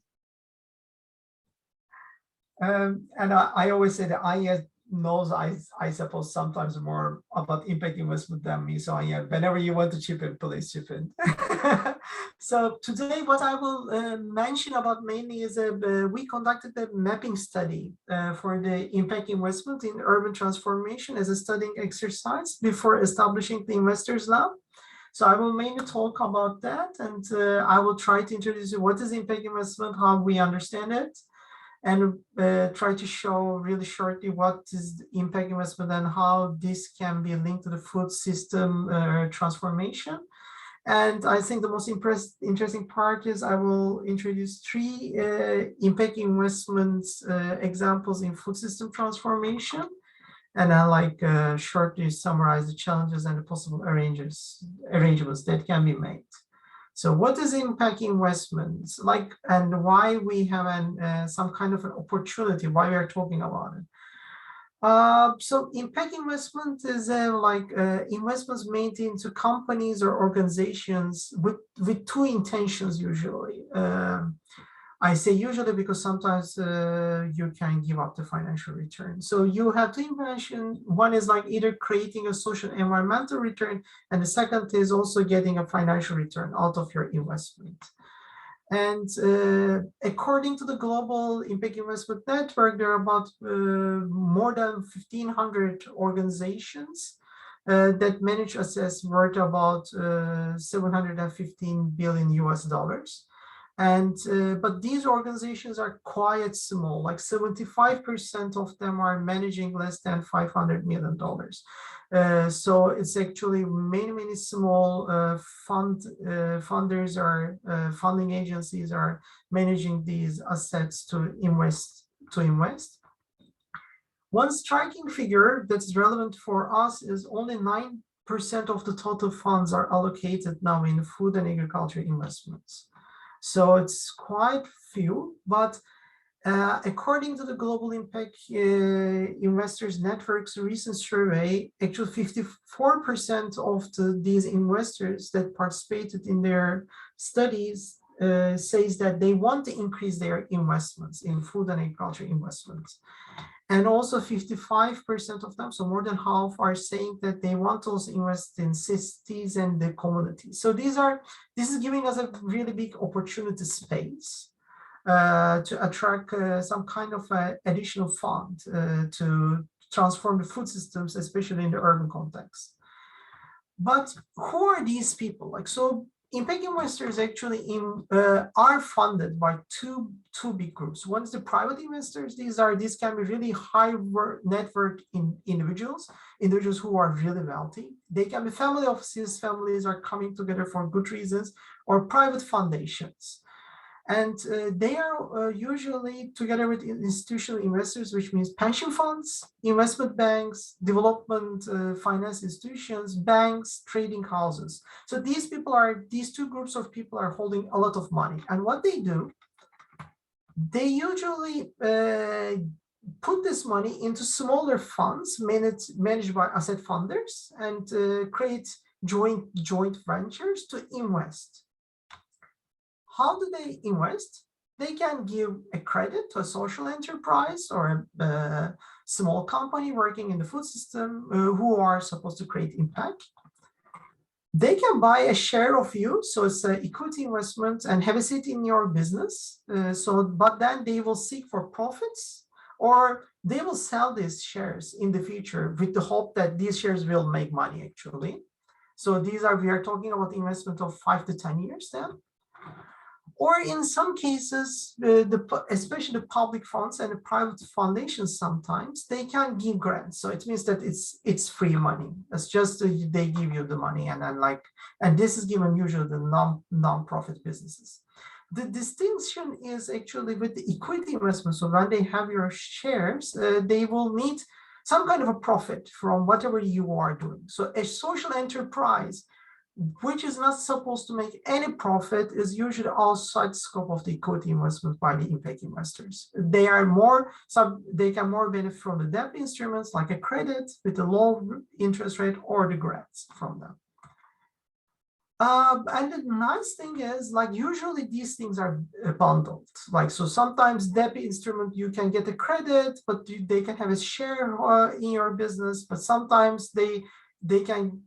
And I always say that Anja knows, I suppose, sometimes more about impact investment than me. So Anja, whenever you want to chip in, please chip in. So today, what I will mention about mainly is we conducted a mapping study for the impact investment in urban transformation as a studying exercise before establishing the Investors Lab. So I will mainly talk about that, and I will try to introduce you what is impact investment, how we understand it, and try to show really shortly what is impact investment and how this can be linked to the food system transformation. And I think the most interesting part is I will introduce 3 impact investments examples in food system transformation. And I shortly summarize the challenges and the possible arrangements that can be made. So what is impact investments like, and why we have some kind of an opportunity, why we are talking about it? So impact investment is investments made into companies or organizations with 2 intentions usually. I say usually because sometimes you can give up the financial return. So you have 2 intentions. One is like either creating a social environmental return, and the second is also getting a financial return out of your investment. And according to the Global Impact Investment Network, there are about more than 1,500 organizations that manage assets worth about 715 billion US dollars. And but these organizations are quite small, like 75% of them are managing less than $500 million. So it's actually many small funders or funding agencies are managing these assets to invest. One striking figure that's relevant for us is only 9% of the total funds are allocated now in food and agriculture investments. So it's quite few, but according to the Global Impact Investors Network's recent survey, actually 54% of these investors that participated in their studies says that they want to increase their investments in food and agriculture investments. And also 55% of them, so more than half, are saying that they want to also invest in cities and the communities. So this is giving us a really big opportunity space to attract some kind of additional fund to transform the food systems, especially in the urban context. But who are these people? Like, so impact investors actually are funded by two big groups. One is the private investors. These can be really high net worth individuals who are really wealthy. They can be family offices. Families are coming together for good reasons, or private foundations. And they are usually together with institutional investors, which means pension funds, investment banks, development finance institutions, banks, trading houses. So these two groups of people are holding a lot of money. And what they do, they usually put this money into smaller funds managed by asset funders and create joint ventures to invest. How do they invest? They can give a credit to a social enterprise or a small company working in the food system who are supposed to create impact. They can buy a share of you, so it's an equity investment, and have a seat in your business. But then they will seek for profits, or they will sell these shares in the future with the hope that these shares will make money actually. So we are talking about investment of 5 to 10 years then. Or in some cases, especially the public funds and the private foundations, sometimes they can give grants. So it means that it's free money. It's just they give you the money, and this is given usually the non-profit businesses. The distinction is actually with the equity investment. So when they have your shares, they will need some kind of a profit from whatever you are doing. So a social enterprise, which is not supposed to make any profit, is usually outside the scope of the equity investment by the impact investors. They can more benefit from the debt instruments like a credit with a low interest rate, or the grants from them. And the nice thing is, like, usually these things are bundled. Like, so sometimes debt instrument, you can get a credit, but they can have a share in your business, but sometimes they can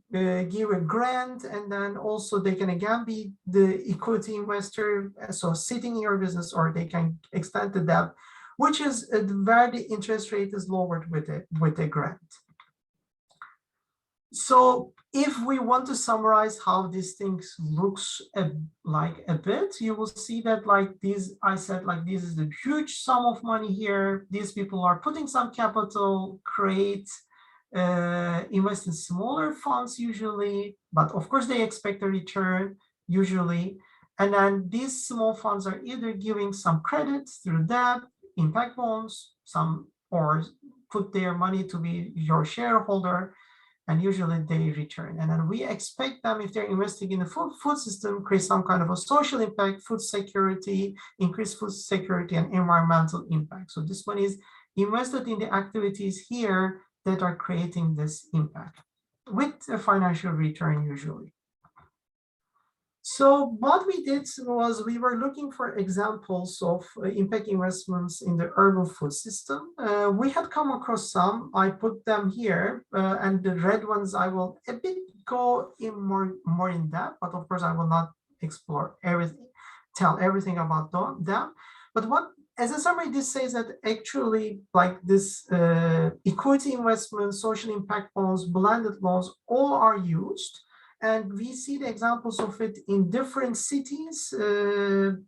give a grant, and then also they can again be the equity investor, so sitting in your business, or they can extend the debt, which is where the interest rate is lowered with a grant. So if we want to summarize how these things looks like a bit, you will see that like these, I said, like this is the huge sum of money here. These people are putting some capital, invest in smaller funds usually, but of course they expect a return usually. And then these small funds are either giving some credit through debt, impact bonds, or put their money to be your shareholder, and usually they return. And then we expect them, if they're investing in the food system, create some kind of a social impact, food security, increase food security and environmental impact. So this money is invested in the activities here that are creating this impact with a financial return usually. So what we did was we were looking for examples of impact investments in the urban food system. We had come across some. I put them here, and the red ones I will a bit go in more in depth, but of course I will not explore everything. tell everything about them. But what, as a summary, this says that actually, like this equity investment, social impact bonds, blended loans, all are used. And we see the examples of it in different cities,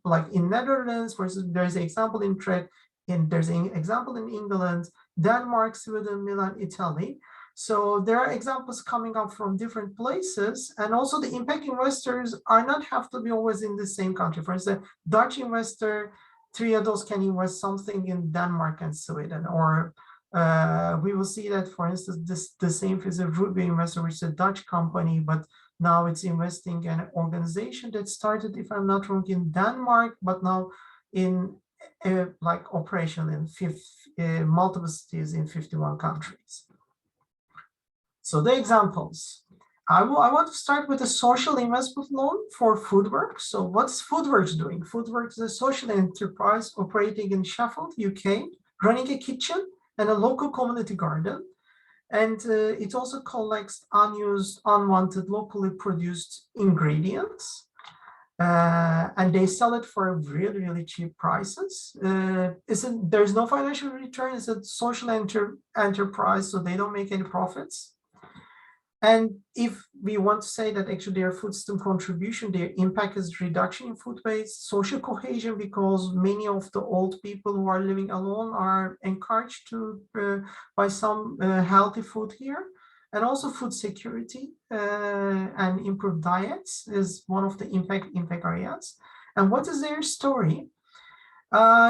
like in Netherlands, for instance, there's an example in there's an example in England, Denmark, Sweden, Milan, Italy. So there are examples coming up from different places, and also the impact investors are not have to be always in the same country. For instance, Dutch investor, Triodos can invest something in Denmark and Sweden, or we will see that, for instance, the same is a Ruby investor, which is a Dutch company, but now it's investing in an organization that started, if I'm not wrong, in Denmark, but now in like operation in multiple cities in 51 countries. So the examples. I want to start with a social investment loan for Foodworks. So what's Foodworks doing? Foodworks is a social enterprise operating in Sheffield, UK, running a kitchen and a local community garden. And it also collects unused, unwanted, locally produced ingredients. And they sell it for really, really cheap prices. There's no financial return. It's a social enterprise, so they don't make any profits. And if we want to say that actually their food system contribution, their impact is reduction in food waste, social cohesion, because many of the old people who are living alone are encouraged to buy some healthy food here, and also food security and improved diets is one of the impact areas. And what is their story?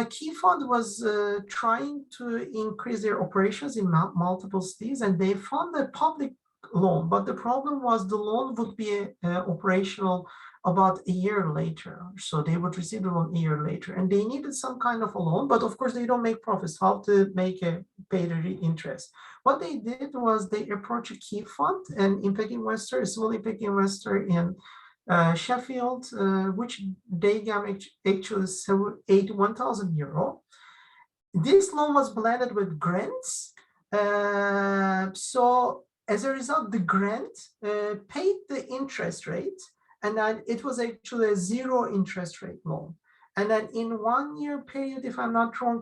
Key Fund was trying to increase their operations in multiple cities, and they found a public loan, but the problem was the loan would be operational about a year later. So they would receive the loan a year later, and they needed some kind of a loan, but of course they don't make profits. How to make pay the interest? What they did was they approached a Key Fund, an impact investor, a small impact investor in Sheffield, which they gave actually €1,000. This loan was blended with grants. So as a result, the grant paid the interest rate, and then it was actually a zero interest rate loan. And then in 1 year period, if I'm not wrong,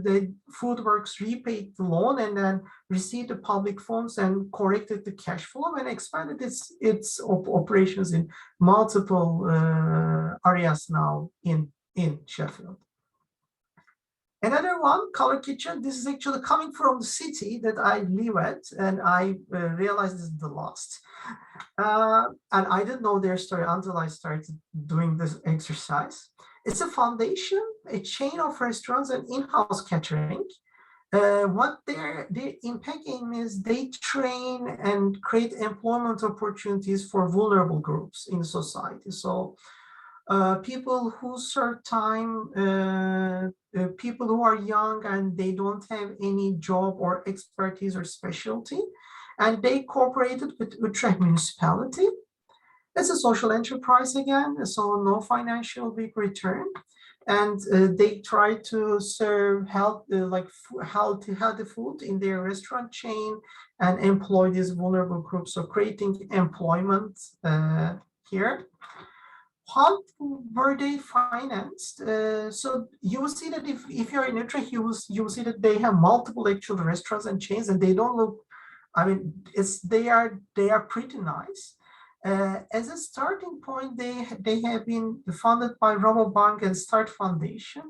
the Foodworks repaid the loan and then received the public funds and corrected the cash flow and expanded its operations in multiple areas now in Sheffield. Another one, Color Kitchen. This is actually coming from the city that I live at, and I realized this is the last. And I didn't know their story until I started doing this exercise. It's a foundation, a chain of restaurants and in-house catering. What their impact aim is, they train and create employment opportunities for vulnerable groups in society. So people who serve time, people who are young and they don't have any job or expertise or specialty, and they cooperated with Utrecht municipality. It's a social enterprise again, so no financial big return. And they try to serve healthy food in their restaurant chain and employ these vulnerable groups. So creating employment here. How were they financed? So you will see that if you're in Utrecht, you will see that they have multiple actual restaurants and chains, and they don't look, I mean, they are pretty nice. As a starting point, they have been funded by Rabobank and Start Foundation.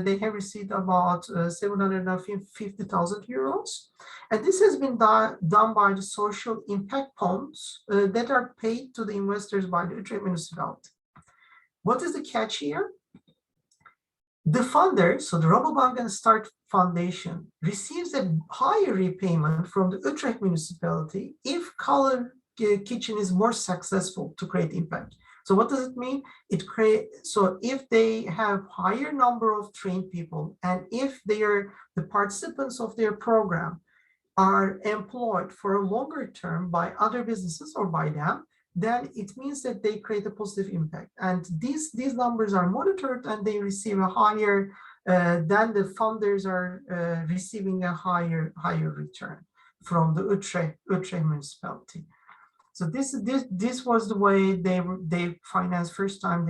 They have received about €750,000, and this has been done by the social impact bonds that are paid to the investors by the Utrecht municipality. What is the catch here? The funder, so the Rabobank and Start Foundation, receives a higher repayment from the Utrecht municipality if Color Kitchen is more successful to create impact. So what does it mean? So if they have higher number of trained people, and if the participants of their program are employed for a longer term by other businesses or by them, then it means that they create a positive impact. And these numbers are monitored, and they receive a higher, then the funders are receiving a higher return from the Utrecht municipality. So this was the way they financed first time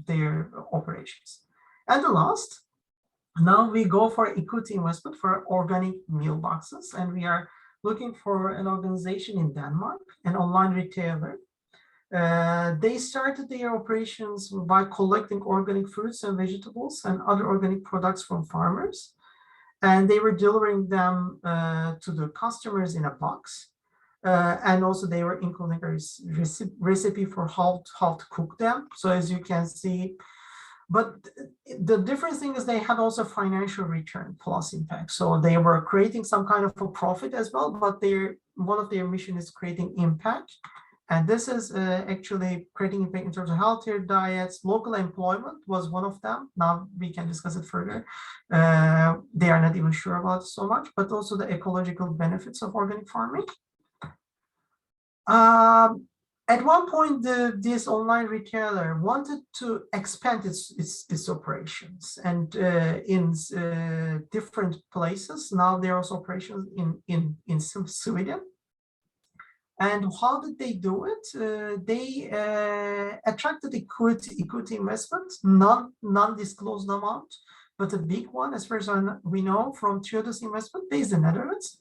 their operations. And the last, now we go for equity investment for organic meal boxes, and we are looking for an organization in Denmark, an online retailer. They started their operations by collecting organic fruits and vegetables and other organic products from farmers, and they were delivering them to the customers in a box. And also they were including a recipe for how to cook them. So as you can see, but the different thing is they had also financial return plus impact. So they were creating some kind of a profit as well, but one of their mission is creating impact. And this is actually creating impact in terms of healthier diets. Local employment was one of them. Now we can discuss it further. They are not even sure about it so much, but also the ecological benefits of organic farming. At one point, this online retailer wanted to expand its operations, and in different places. Now there are operations in Sweden. And how did they do it? They attracted equity investment, non-disclosed amount, but a big one, as far as we know, from Triodos Investment based in the Netherlands.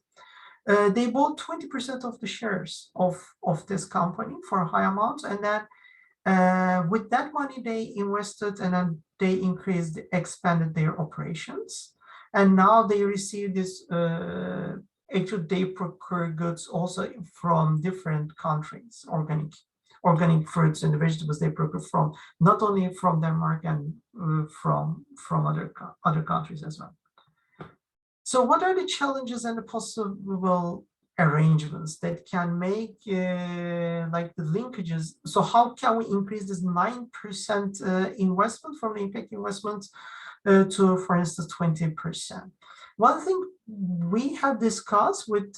They bought 20% of the shares of this company for a high amount, and then with that money they invested, and then they expanded their operations, and now they receive this. Actually, they procure goods also from different countries, organic fruits and vegetables they procure from, not only from Denmark and from other countries as well. So what are the challenges and the possible arrangements that can make like the linkages? So how can we increase this 9% investment from the impact investment to, for instance, 20%? One thing we have discussed with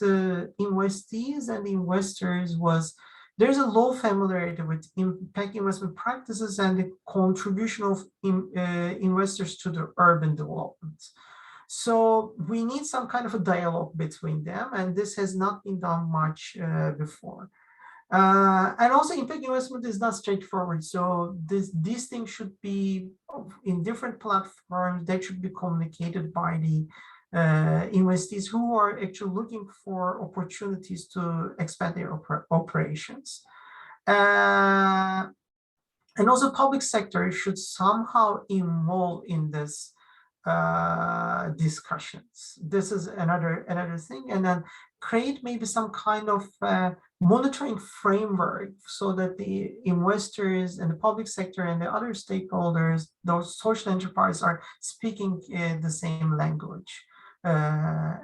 investees and investors was there's a low familiarity with impact investment practices and the contribution of investors to the urban development. So we need some kind of a dialogue between them, and this has not been done much before. And also impact investment is not straightforward. So these things should be in different platforms that should be communicated by the investees who are actually looking for opportunities to expand their operations. And also public sector should somehow involve in this discussions. This is another thing, and then create maybe some kind of monitoring framework so that the investors and the public sector and the other stakeholders, those social enterprises, are speaking the same language,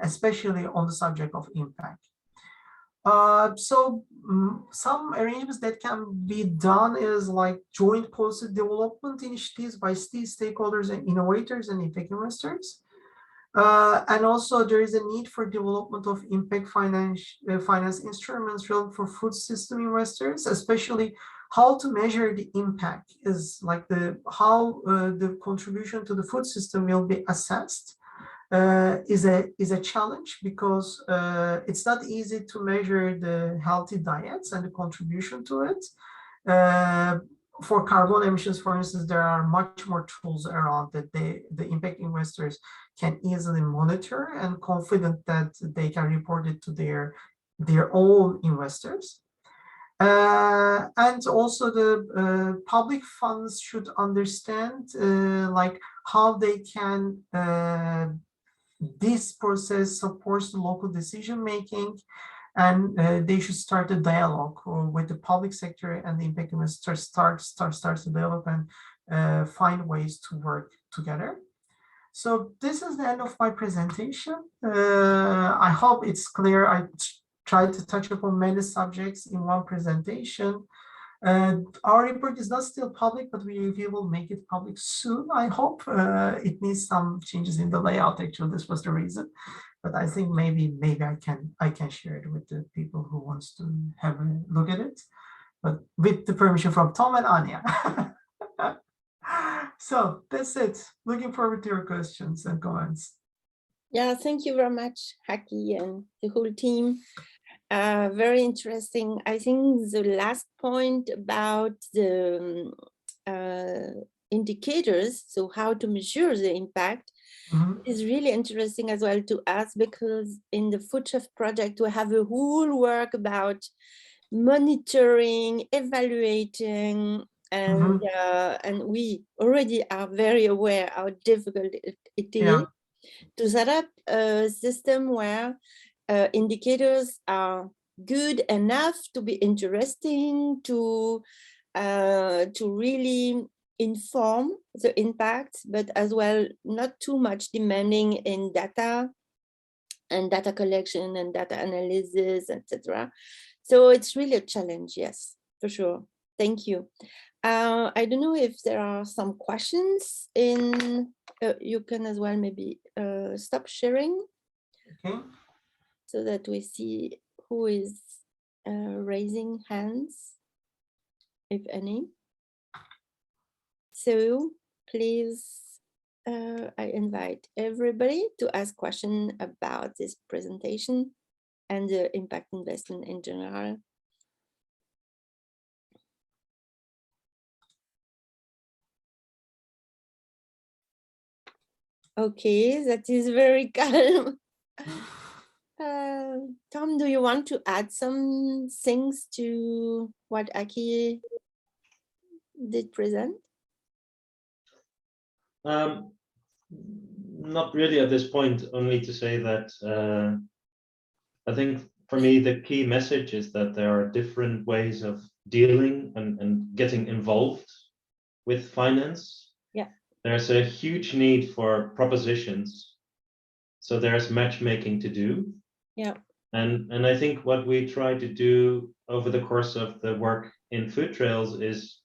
especially on the subject of impact. So some arrangements that can be done is like joint policy development initiatives by stakeholders and innovators and impact investors. And also there is a need for development of impact finance instruments relevant for food system investors, especially how to measure the impact is like how the contribution to the food system will be assessed. Is a challenge because it's not easy to measure the healthy diets and the contribution to it. For carbon emissions, for instance, there are much more tools around that the impact investors can easily monitor and confident that they can report it to their own investors. And also the public funds should understand like how they can this process supports the local decision making, and they should start a dialogue with the public sector and the impact investors starts to develop and find ways to work together. So this is the end of my presentation. I hope it's clear. I tried to touch upon many subjects in one presentation. Our report is not still public, but we will make it public soon, I hope. It needs some changes in the layout, actually. This was the reason. But I think maybe I can share it with the people who wants to have a look at it, but with the permission from Tom and Anja. So that's it. Looking forward to your questions and comments. Yeah, thank you very much, Haki and the whole team. very interesting. I think the last point about the indicators, so how to measure the impact, is really interesting as well to us, because in the Food Chef project, we have a whole work about monitoring, evaluating, and we already are very aware how difficult it is to set up a system where indicators are good enough to be interesting, to really inform the impact, but as well not too much demanding in data and data collection and data analysis, etc. So it's really a challenge, yes, for sure. Thank you. I don't know if there are some questions in, you can as well maybe stop sharing. Okay. So that we see who is raising hands, if any. So please, I invite everybody to ask questions about this presentation and the impact investment in general. Okay, that is very calm. Tom, do you want to add some things to what Haki did present? Not really at this point, only to say that I think for me the key message is that there are different ways of dealing and getting involved with finance. Yeah. There's a huge need for propositions. So there's matchmaking to do. Yeah. And I think what we try to do over the course of the work in FoodTRAILS is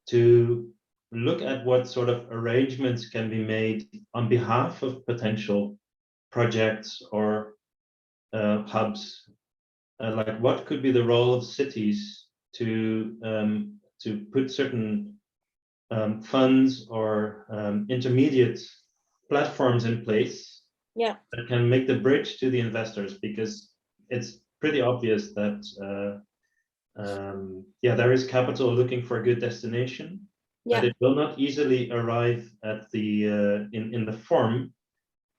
to look at what sort of arrangements can be made on behalf of potential projects or hubs. Like what could be the role of cities to put certain funds or intermediate platforms in place, yeah, that can make the bridge to the investors, because it's pretty obvious that there is capital looking for a good destination, yeah, but it will not easily arrive at the in the form,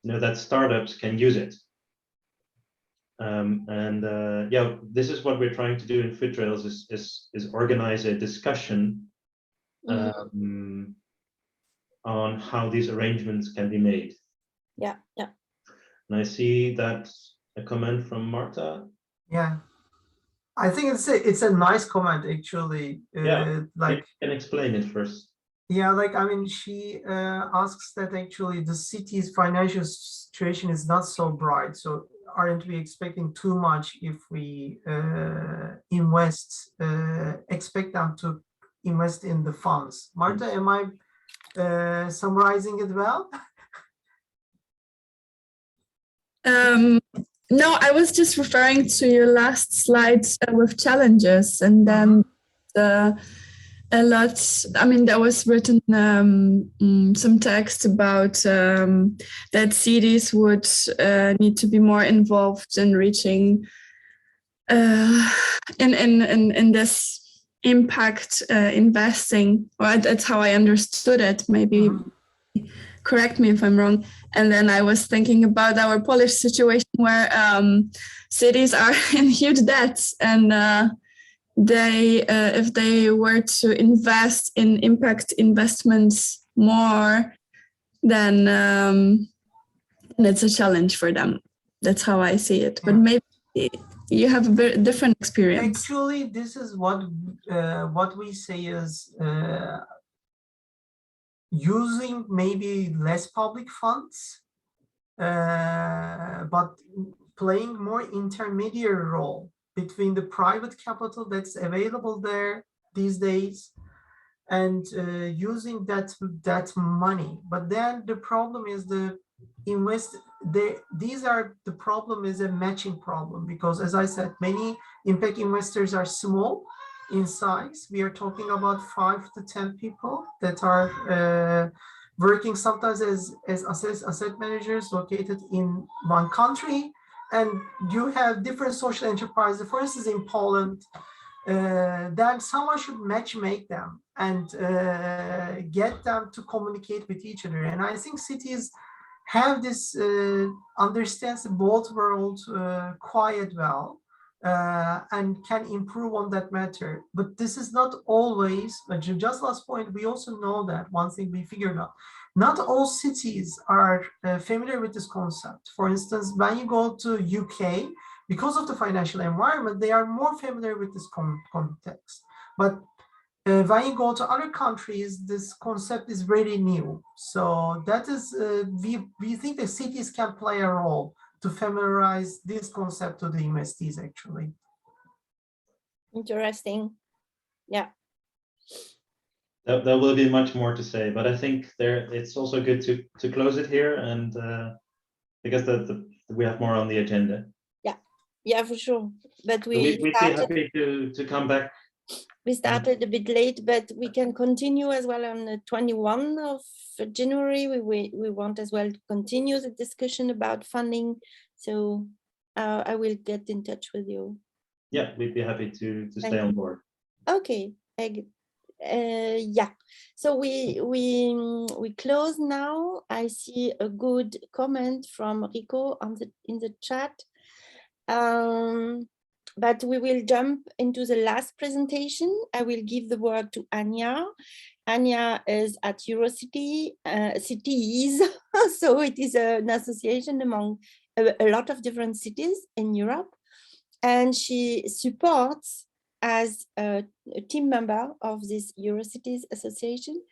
you know, that startups can use it. This is what we're trying to do in FoodTRAILS, is organize a discussion on how these arrangements can be made. Yeah, yeah. And I see that a comment from Marta. Yeah, I think it's a nice comment actually. Like, you can explain it first. Yeah, like I mean, she asks that actually the city's financial situation is not so bright. So aren't we expecting too much if we expect them to invest in the funds? Marta, am I summarizing it well? No, I was just referring to your last slides with challenges, and then a lot. I mean, there was written some text about that cities would need to be more involved in reaching in this impact investing. Well, that's how I understood it. Maybe correct me if I'm wrong. And then I was thinking about our Polish situation, where cities are in huge debt, and they, if they were to invest in impact investments more, then it's a challenge for them. That's how I see it. But maybe you have a very different experience. Actually, this is what we say is using maybe less public funds, but playing more intermediary role between the private capital that's available there these days and using that money. But then the problem is the problem is a matching problem, because as I said, many impact investors are small in size. We are talking about 5 to 10 people that are working sometimes as asset managers located in one country, and you have different social enterprises, for instance, in Poland, then someone should matchmake them and get them to communicate with each other. And I think cities have this understands both worlds quite well and can improve on that matter. But this is not always, just last point, we also know that one thing we figured out, not all cities are familiar with this concept. For instance, when you go to UK, because of the financial environment, they are more familiar with this context. But when you go to other countries, this concept is very new. So that is, we think the cities can play a role to familiarize this concept to the investees, actually. Interesting. Yeah. There will be much more to say, but I think it's also good to close it here, and because we have more on the agenda. Yeah, for sure. But We'd be happy to come back. We started a bit late, but we can continue as well on the 21st of January. We want as well to continue the discussion about funding. So I will get in touch with you. Yeah, we'd be happy to stay on board. Okay. Yeah. So we close now. I see a good comment from Rico in the chat. But we will jump into the last presentation. I will give the word to Anja. Anja is at EuroCities, so it is an association among a lot of different cities in Europe. And she supports, as a team member of this EuroCities association,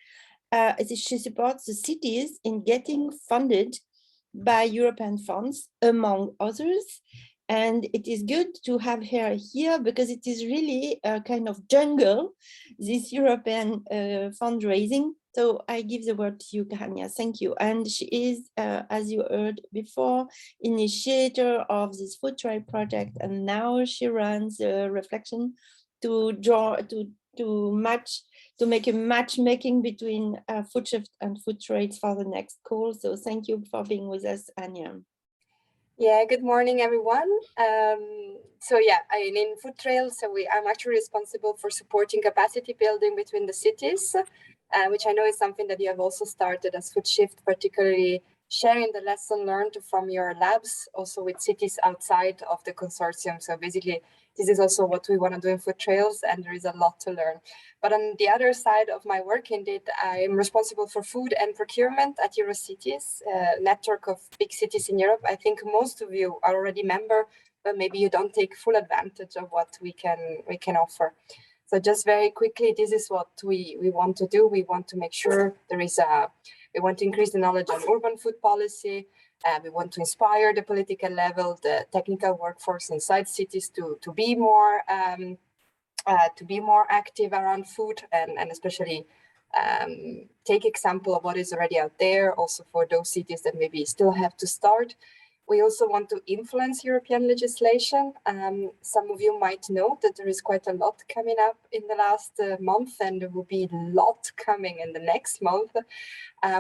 she supports the cities in getting funded by European funds, among others. And it is good to have her here because it is really a kind of jungle, this European fundraising. So I give the word to you, Anja. Thank you. And she is, as you heard before, initiator of this FoodTRAILS project, and now she runs a reflection to make a matchmaking between FoodShift and FoodTRAILS for the next call. So thank you for being with us, Anja. Yeah, good morning, everyone. So yeah, in FoodTRAILS, I'm actually responsible for supporting capacity building between the cities, which I know is something that you have also started as FoodShift, particularly sharing the lesson learned from your labs, also with cities outside of the consortium. So basically, this is also what we want to do in FoodTRAILS, and there is a lot to learn. But on the other side of my work, indeed, I'm responsible for food and procurement at EuroCities, a network of big cities in Europe. I think most of you are already member, but maybe you don't take full advantage of what we can offer. So just very quickly, this is what we want to do. We want to make sure we want to increase the knowledge on urban food policy. We want to inspire the political level, the technical workforce inside cities to be more active around food, and especially take example of what is already out there, also for those cities that maybe still have to start. We also want to influence European legislation. Some of you might know that there is quite a lot coming up in the last month, and there will be a lot coming in the next month,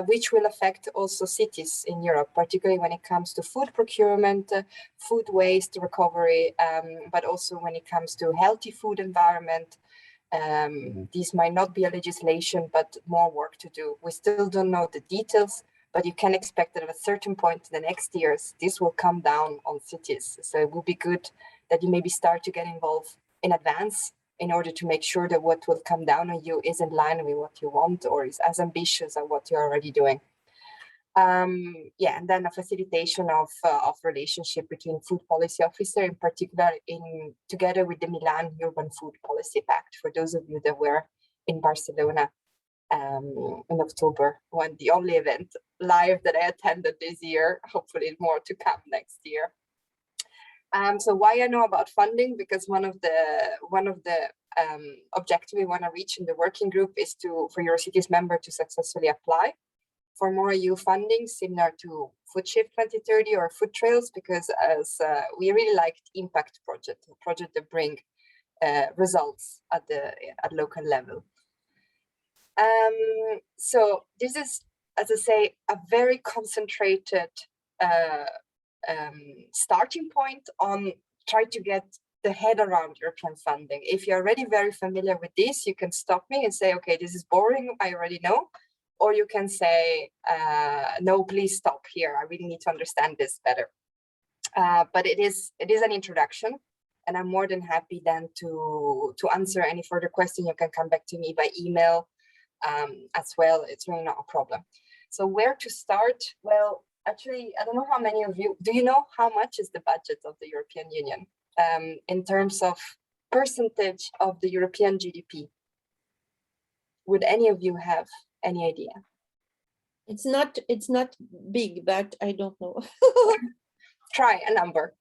which will affect also cities in Europe, particularly when it comes to food procurement, food waste recovery, but also when it comes to healthy food environment. These might not be a legislation, but more work to do. We still don't know the details, but you can expect that at a certain point in the next years, this will come down on cities. So it will be good that you maybe start to get involved in advance in order to make sure that what will come down on you is in line with what you want or is as ambitious as what you're already doing. Yeah, and then a facilitation of relationship between food policy officer, in particular, together with the Milan Urban Food Policy Pact. For those of you that were in Barcelona in October, when the only event live that I attended this year, hopefully more to come next year. So why I know about funding? Because one of the objectives we want to reach in the working group is for EuroCities member to successfully apply for more EU funding, similar to FoodShift 2030 or FoodTRAILS, because as we really liked impact project that bring results at local level. So this is, as I say, a very concentrated starting point on try to get the head around European funding. If you're already very familiar with this, you can stop me and say, okay, this is boring, I already know. Or you can say, no, please stop here. I really need to understand this better. But it is an introduction, and I'm more than happy then to answer any further question. You can come back to me by email as well. It's really not a problem. So where to start? Well, actually, I don't know how many of you, do you know how much is the budget of the European Union in terms of percentage of the European GDP? Would any of you have any idea? It's not big, but I don't know. Try a number.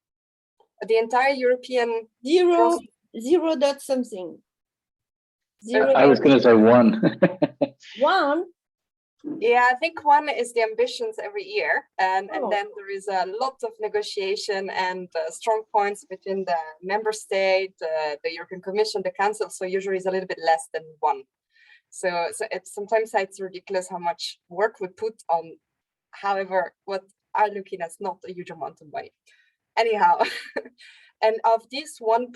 The entire European zero dot something. I was going to say 1. 1. Yeah, I think 1 is the ambitions every year, and then there is a lot of negotiation and strong points between the member state, the European Commission, the Council. So usually it's a little bit less than 1. So sometimes it's ridiculous how much work we put on. However, what are looking at not a huge amount of money. Anyhow, and of this 1%,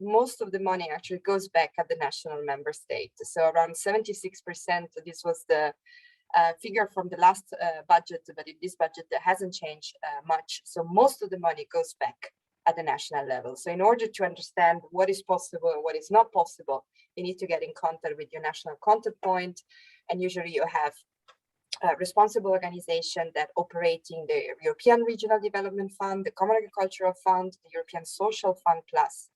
most of the money actually goes back at the national member state. So around 76%. This was the figure from the last budget, but in this budget that hasn't changed much. So most of the money goes back at the national level. So in order to understand what is possible and what is not possible, you need to get in contact with your national contact point. And usually you have a responsible organization that operating the European Regional Development Fund, the Common Agricultural Fund, the European Social Fund Plus.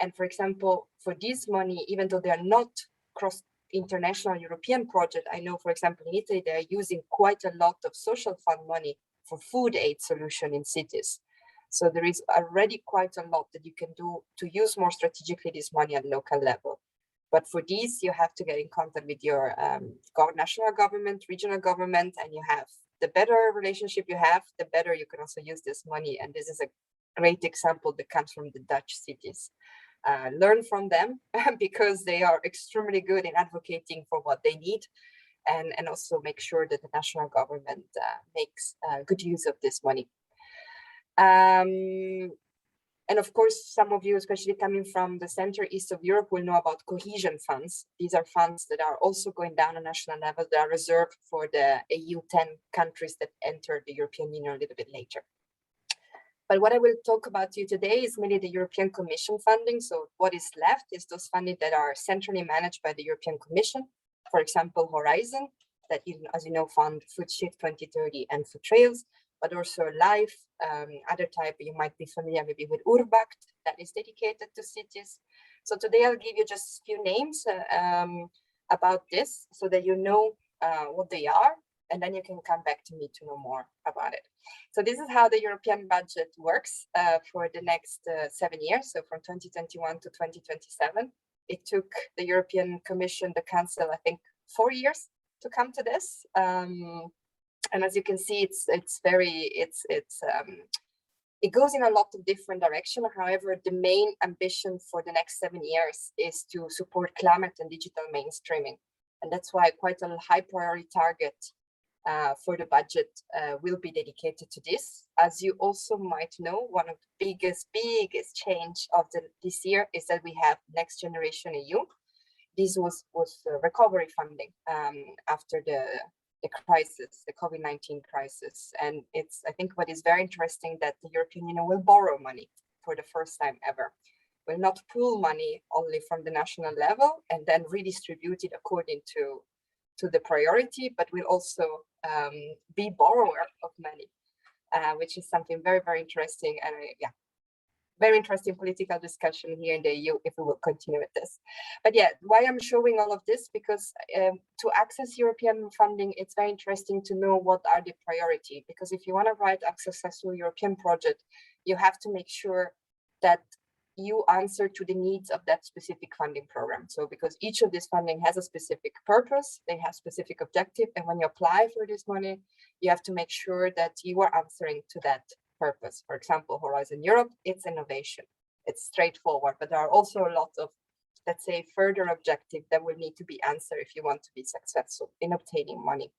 And for example, for this money, even though they are not cross international European project, I know, for example, in Italy, they are using quite a lot of social fund money for food aid solution in cities. So there is already quite a lot that you can do to use more strategically this money at local level. But for these, you have to get in contact with your national government, regional government, and you have the better relationship you have, the better you can also use this money. And this is a great example that comes from the Dutch cities. Learn from them because they are extremely good in advocating for what they need, and also make sure that the national government makes good use of this money. And of course, some of you, especially coming from the center east of Europe, will know about cohesion funds. These are funds that are also going down on national level, that are reserved for the EU 10 countries that enter the European Union a little bit later. But what I will talk about to you today is mainly the European Commission funding. So what is left is those funding that are centrally managed by the European Commission. For example, Horizon, that as you know, fund Food Shift 2030 and FoodTRAILS, but also LIFE, other type you might be familiar maybe with Urbact, that is dedicated to cities. So today I'll give you just a few names about this so that you know what they are, and then you can come back to me to know more about it. So this is how the European budget works for the next 7 years, so from 2021 to 2027. It took the European Commission, the Council, I think 4 years to come to this. And as you can see, it goes in a lot of different directions. However, the main ambition for the next 7 years is to support climate and digital mainstreaming. And that's why quite a high priority target for the budget will be dedicated to this. As you also might know, one of the biggest change of this year is that we have Next Generation EU. This was recovery funding after the crisis, the COVID-19 crisis. And I think what is very interesting that the European Union will borrow money for the first time ever. Will not pool money only from the national level and then redistribute it according to the priority, but will also be borrower of money, which is something very, very interesting. And very interesting political discussion here in the EU if we will continue with this. But yeah, why I'm showing all of this, because to access European funding, it's very interesting to know what are the priority, because if you want to write a successful European project, you have to make sure that you answer to the needs of that specific funding program. So because each of this funding has a specific purpose, they have specific objective, and when you apply for this money, you have to make sure that you are answering to that purpose. For example, Horizon Europe, it's innovation. It's straightforward, but there are also a lot of, let's say, further objectives that will need to be answered if you want to be successful in obtaining money.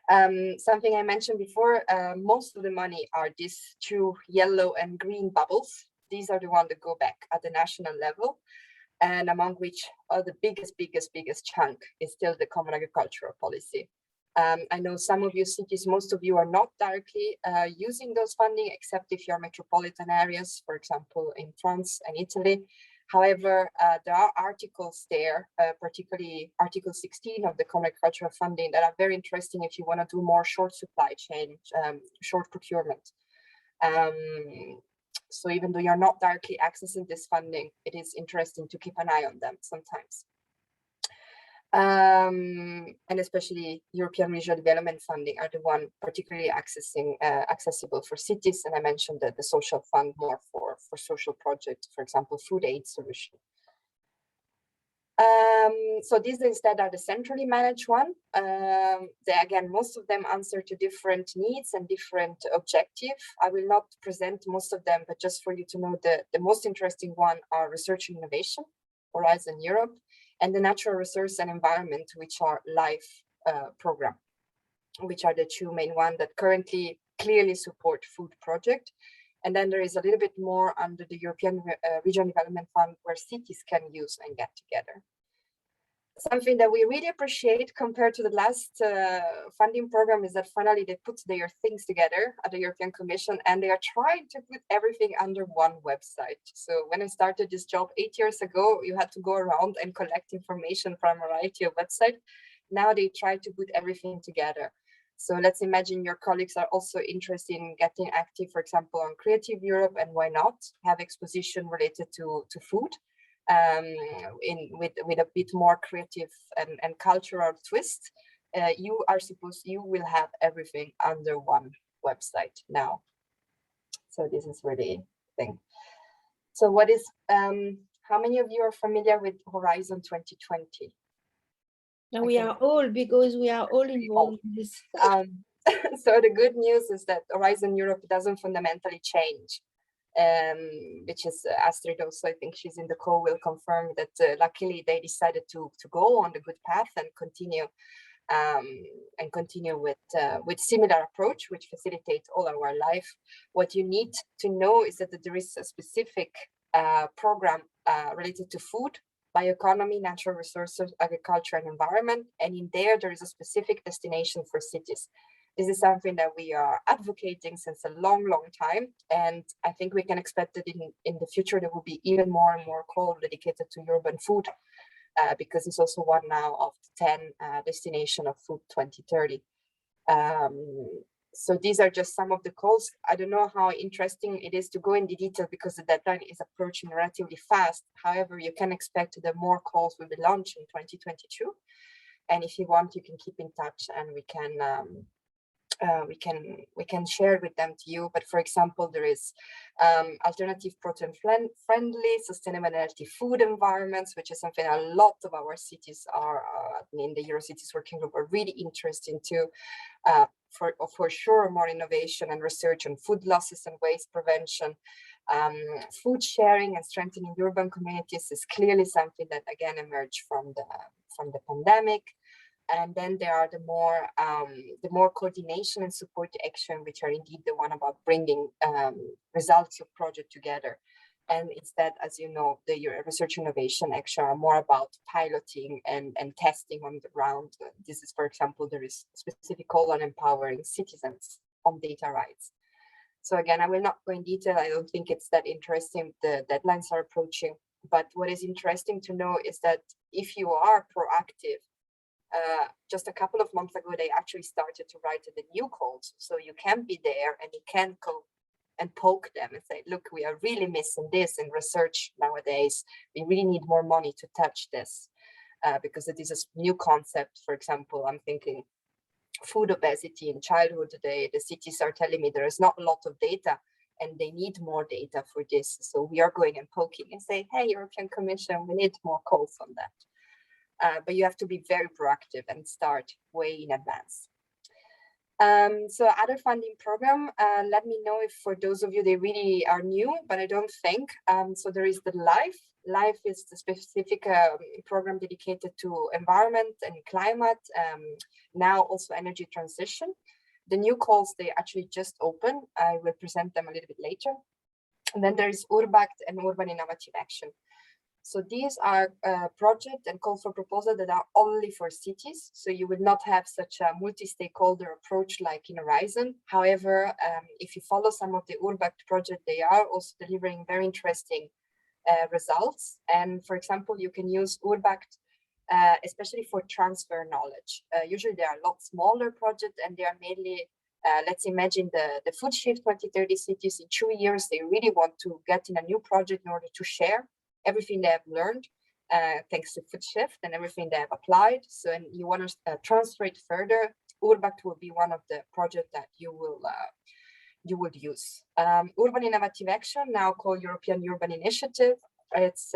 Something I mentioned before, most of the money are these two yellow and green bubbles. These are the ones that go back at the national level, and among which the biggest chunk is still the common agricultural policy. I know some of you cities, most of you are not directly using those funding, except if you're metropolitan areas, for example, in France and Italy. However, there are articles there, particularly Article 16 of the Common Agricultural Funding, that are very interesting if you want to do more short supply chain, short procurement. So even though you're not directly accessing this funding, it is interesting to keep an eye on them sometimes. And especially European Regional Development Funding are the one particularly accessible for cities. And I mentioned that the social fund more for social projects, for example, food aid solution. So these instead are the centrally managed one. Again, most of them answer to different needs and different objectives. I will not present most of them, but just for you to know the most interesting one are research and innovation, Horizon Europe, and the natural resource and environment, which are LIFE program, which are the two main ones that currently clearly support food project. And then there is a little bit more under the European Regional Development Fund where cities can use and get together. Something that we really appreciate compared to the last funding program is that finally they put their things together at the European Commission, and they are trying to put everything under one website. So when I started this job 8 years ago, you had to go around and collect information from a variety of websites. Now they try to put everything together. So let's imagine your colleagues are also interested in getting active, for example, on Creative Europe, and why not have exposition related to food. With a bit more creative and cultural twist, you will have everything under one website now. So this is really the thing. So what is, how many of you are familiar with Horizon 2020? No, we are all, because we are all involved in this. So the good news is that Horizon Europe doesn't fundamentally change. Which is Astrid also, I think she's in the call, will confirm that luckily they decided to go on the good path and continue with similar approach, which facilitates all our life. What you need to know is that there is a specific program related to food, bioeconomy, natural resources, agriculture, and environment, and in there is a specific destination for cities. This is something that we are advocating since a long time, and I think we can expect that in the future there will be even more and more calls dedicated to urban food, because it's also one now of the 10 destination of Food 2030. So these are just some of the calls. I don't know how interesting it is to go into detail because the deadline is approaching relatively fast. However, you can expect that more calls will be launched in 2022, and if you want, you can keep in touch and we can share with them to you. But for example, there is alternative protein friendly, sustainable and healthy food environments, which is something a lot of our cities are in the EuroCities working group are really interested into. For sure, more innovation and research on food losses and waste prevention. Food sharing and strengthening urban communities is clearly something that again emerged from the pandemic. And then there are the more coordination and support action, which are indeed the one about bringing results of project together. And it's that, as you know, the research innovation action are more about piloting and testing on the ground. This is, for example, there is a specific call on empowering citizens on data rights. So again, I will not go in detail. I don't think it's that interesting. The deadlines are approaching. But what is interesting to know is that if you are proactive, just a couple of months ago, they actually started to write the new calls. So you can be there and you can go and poke them and say, look, we are really missing this in research nowadays. We really need more money to touch this because it is a new concept. For example, I'm thinking food obesity in childhood today. The cities are telling me there is not a lot of data and they need more data for this. So we are going and poking and say, hey, European Commission, we need more calls on that. But you have to be very proactive and start way in advance. So other funding program, let me know if for those of you, they really are new, but I don't think. So there is the LIFE. LIFE is the specific program dedicated to environment and climate, now also energy transition. The new calls, they actually just open. I will present them a little bit later. And then there is URBACT and Urban Innovative Action. So these are projects and calls for proposal that are only for cities. So you would not have such a multi-stakeholder approach like in Horizon. However, if you follow some of the URBACT projects, they are also delivering very interesting results. And for example, you can use URBACT especially for transfer knowledge. Usually they are a lot smaller projects and they are mainly, let's imagine the Food Shift 2030 cities in 2 years, they really want to get in a new project in order to share everything they have learned thanks to Food Shift and everything they have applied. So, and you want to transfer it further, URBACT will be one of the projects that you would use. Urban Innovative Action, now called European Urban Initiative. It's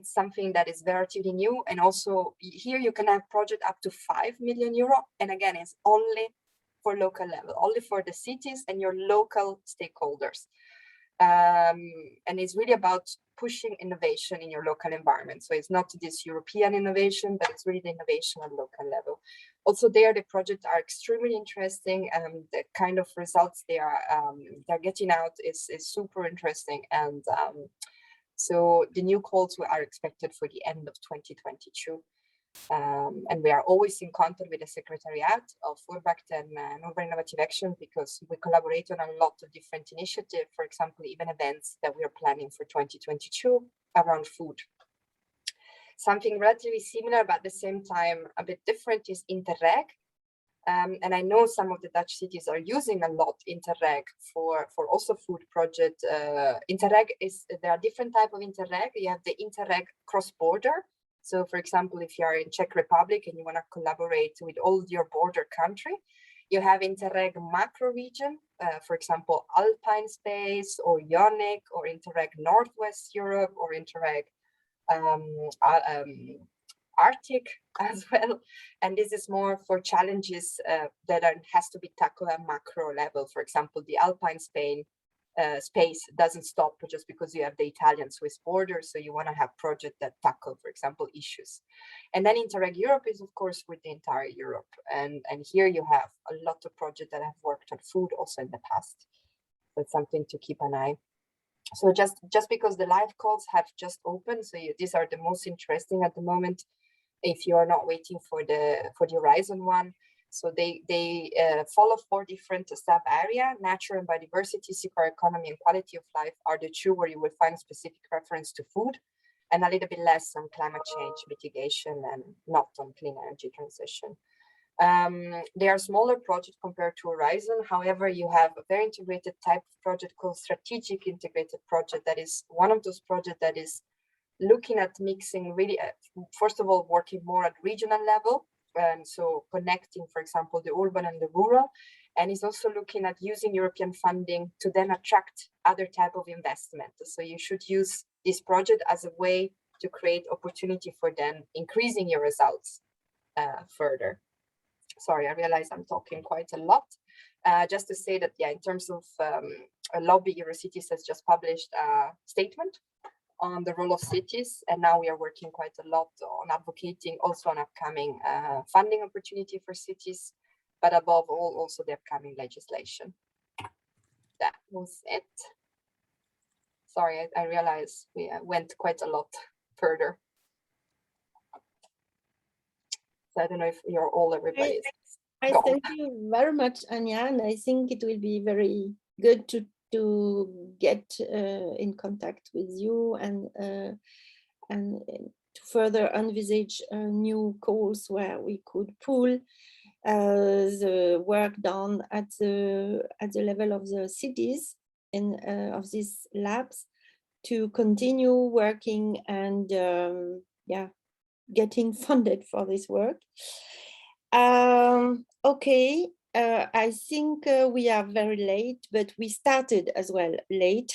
something that is relatively new, and also here you can have project up to 5 million euro. And again, it's only for local level, only for the cities and your local stakeholders. And it's really about pushing innovation in your local environment. So it's not this European innovation, but it's really the innovation at local level. Also there, the projects are extremely interesting, and the kind of results they're getting out is super interesting. And so the new calls are expected for the end of 2022. And we are always in contact with the Secretariat of URBACT and Urban Innovative Action, because we collaborate on a lot of different initiatives, for example, even events that we are planning for 2022 around food. Something relatively similar, but at the same time a bit different, is Interreg. And I know some of the Dutch cities are using a lot Interreg for also food project. Interreg there are different types of Interreg. You have the Interreg cross-border. So for example, if you are in Czech Republic and you want to collaborate with all your border country, you have Interreg macro region, for example, Alpine Space or Ionic, or Interreg Northwest Europe, or Interreg Arctic as well. And this is more for challenges that has to be tackled at macro level. For example, the Alpine space doesn't stop just because you have the Italian-Swiss border. So you want to have projects that tackle, for example, issues. And then Interreg Europe is, of course, with the entire Europe. And here you have a lot of projects that have worked on food also in the past. That's something to keep an eye. So just because the live calls have just opened, so these are the most interesting at the moment, if you are not waiting for the Horizon one. So they follow 4 different sub areas. Natural and biodiversity, circular economy, and quality of life are the 2 where you will find specific reference to food, and a little bit less on climate change mitigation and not on clean energy transition. They are smaller projects compared to Horizon. However, you have a very integrated type of project called strategic integrated project. That is one of those projects that is looking at mixing really, first of all, working more at regional level. And so connecting, for example, the urban and the rural, and is also looking at using European funding to then attract other type of investment. So you should use this project as a way to create opportunity for then increasing your results further. Sorry, I realize I'm talking quite a lot. Just to say that, yeah, in terms of a lobby, EuroCities has just published a statement on the role of cities, and now we are working quite a lot on advocating also on upcoming funding opportunity for cities, but above all also the upcoming legislation. That was it. Sorry, I realized we went quite a lot further. So I don't know if you're all everybody. I thank you very much, Anja, and I think it will be very good to get in contact with you and to further envisage new calls where we could pool the work done at the level of the cities and of these labs to continue working and getting funded for this work. Okay. I think we are very late, but we started as well late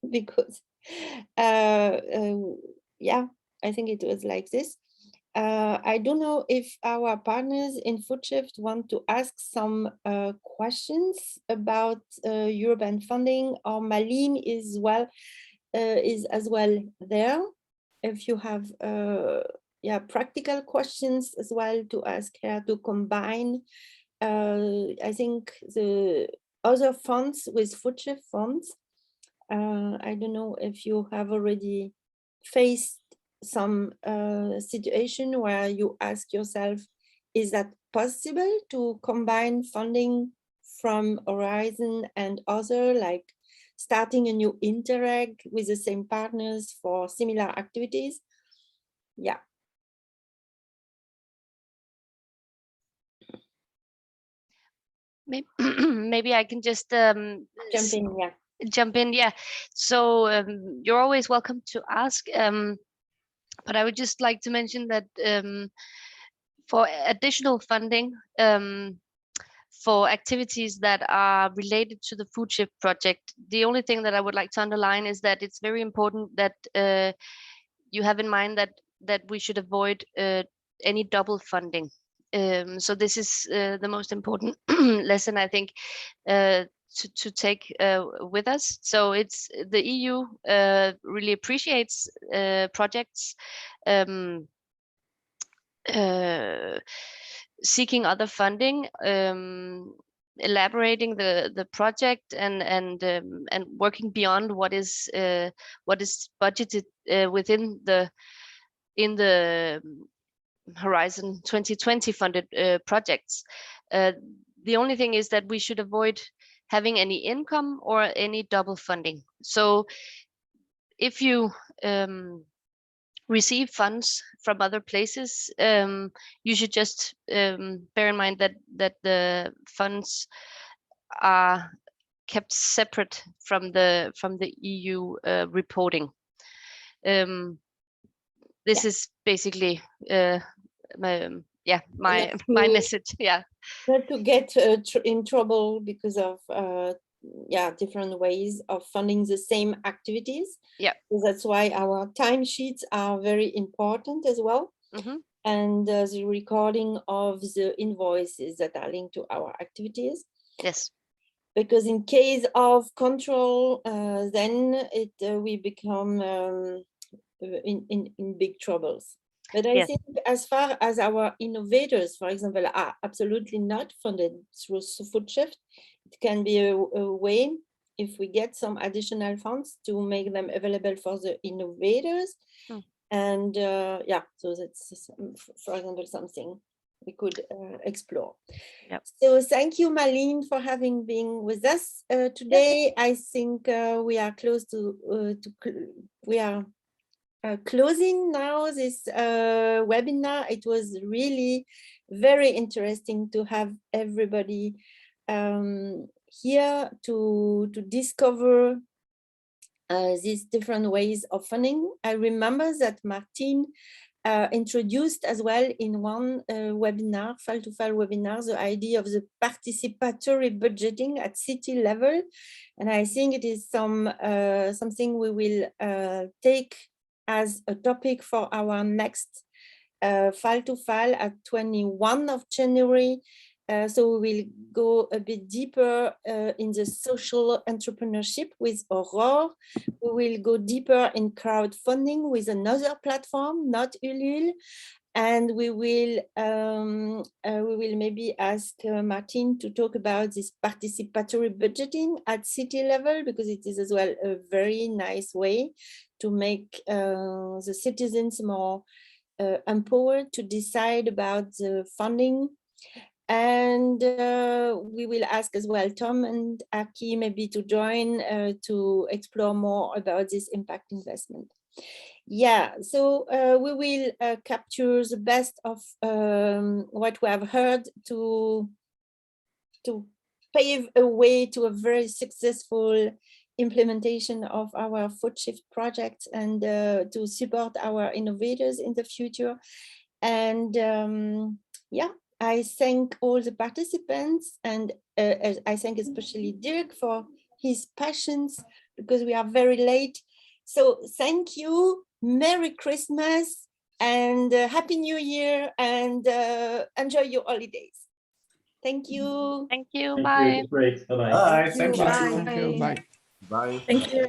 because, yeah, I think it was like this. I don't know if our partners in FoodShift want to ask some questions about European funding, or Malin is as well there. If you have practical questions as well to ask her to combine, I think the other funds with FoodShift funds. I don't know if you have already faced some situation where you ask yourself, is that possible to combine funding from Horizon and other, like starting a new Interreg with the same partners for similar activities? Yeah. Maybe I can just jump in. Yeah. Jump in. Yeah. So you're always welcome to ask. But I would just like to mention that for additional funding for activities that are related to the FoodShift project, the only thing that I would like to underline is that it's very important that you have in mind that we should avoid any double funding. So this is the most important lesson, I think, to take with us. So it's the EU really appreciates projects seeking other funding, elaborating the project and working beyond what is budgeted within the Horizon 2020 funded projects. The only thing is that we should avoid having any income or any double funding. So if you receive funds from other places, you should just bear in mind that the funds are kept separate from the EU reporting. This is basically my message. Yeah. Not to get in trouble because of different ways of funding the same activities. Yeah. So that's why our timesheets are very important as well. Mm-hmm. And the recording of the invoices that are linked to our activities. Yes. Because in case of control, then we become in big troubles. But I think as far as our innovators, for example, are absolutely not funded through FoodShift, it can be a way, if we get some additional funds, to make them available for the innovators. And so that's, for example, something we could explore. Yep. So thank you, Malin, for having been with us today. I think we are close to closing now this webinar. It was really very interesting to have everybody here to discover these different ways of funding. I remember that Martin introduced as well in one webinar, Fall-to-Fall webinar, the idea of the participatory budgeting at city level. And I think it is something we will take as a topic for our next Fall-to-Fall at 21 of January. So we will go a bit deeper in the social entrepreneurship with Aurore. We will go deeper in crowdfunding with another platform, not Ulule. And we will maybe ask Martin to talk about this participatory budgeting at city level, because it is as well a very nice way to make the citizens more empowered to decide about the funding. And we will ask as well Tom and Haki maybe to join to explore more about this impact investment. Yeah, so we will capture the best of what we have heard to pave a way to a very successful implementation of our FoodShift project and to support our innovators in the future. And I thank all the participants, and I thank especially Dirk for his patience, because we are very late. So thank you. Merry Christmas. and Happy New Year, and enjoy your holidays. Thank you. Thank you. Thank Bye. you. Great. Bye-bye. Bye. Thank you. Bye. Thank you. Bye. Bye. Thank you.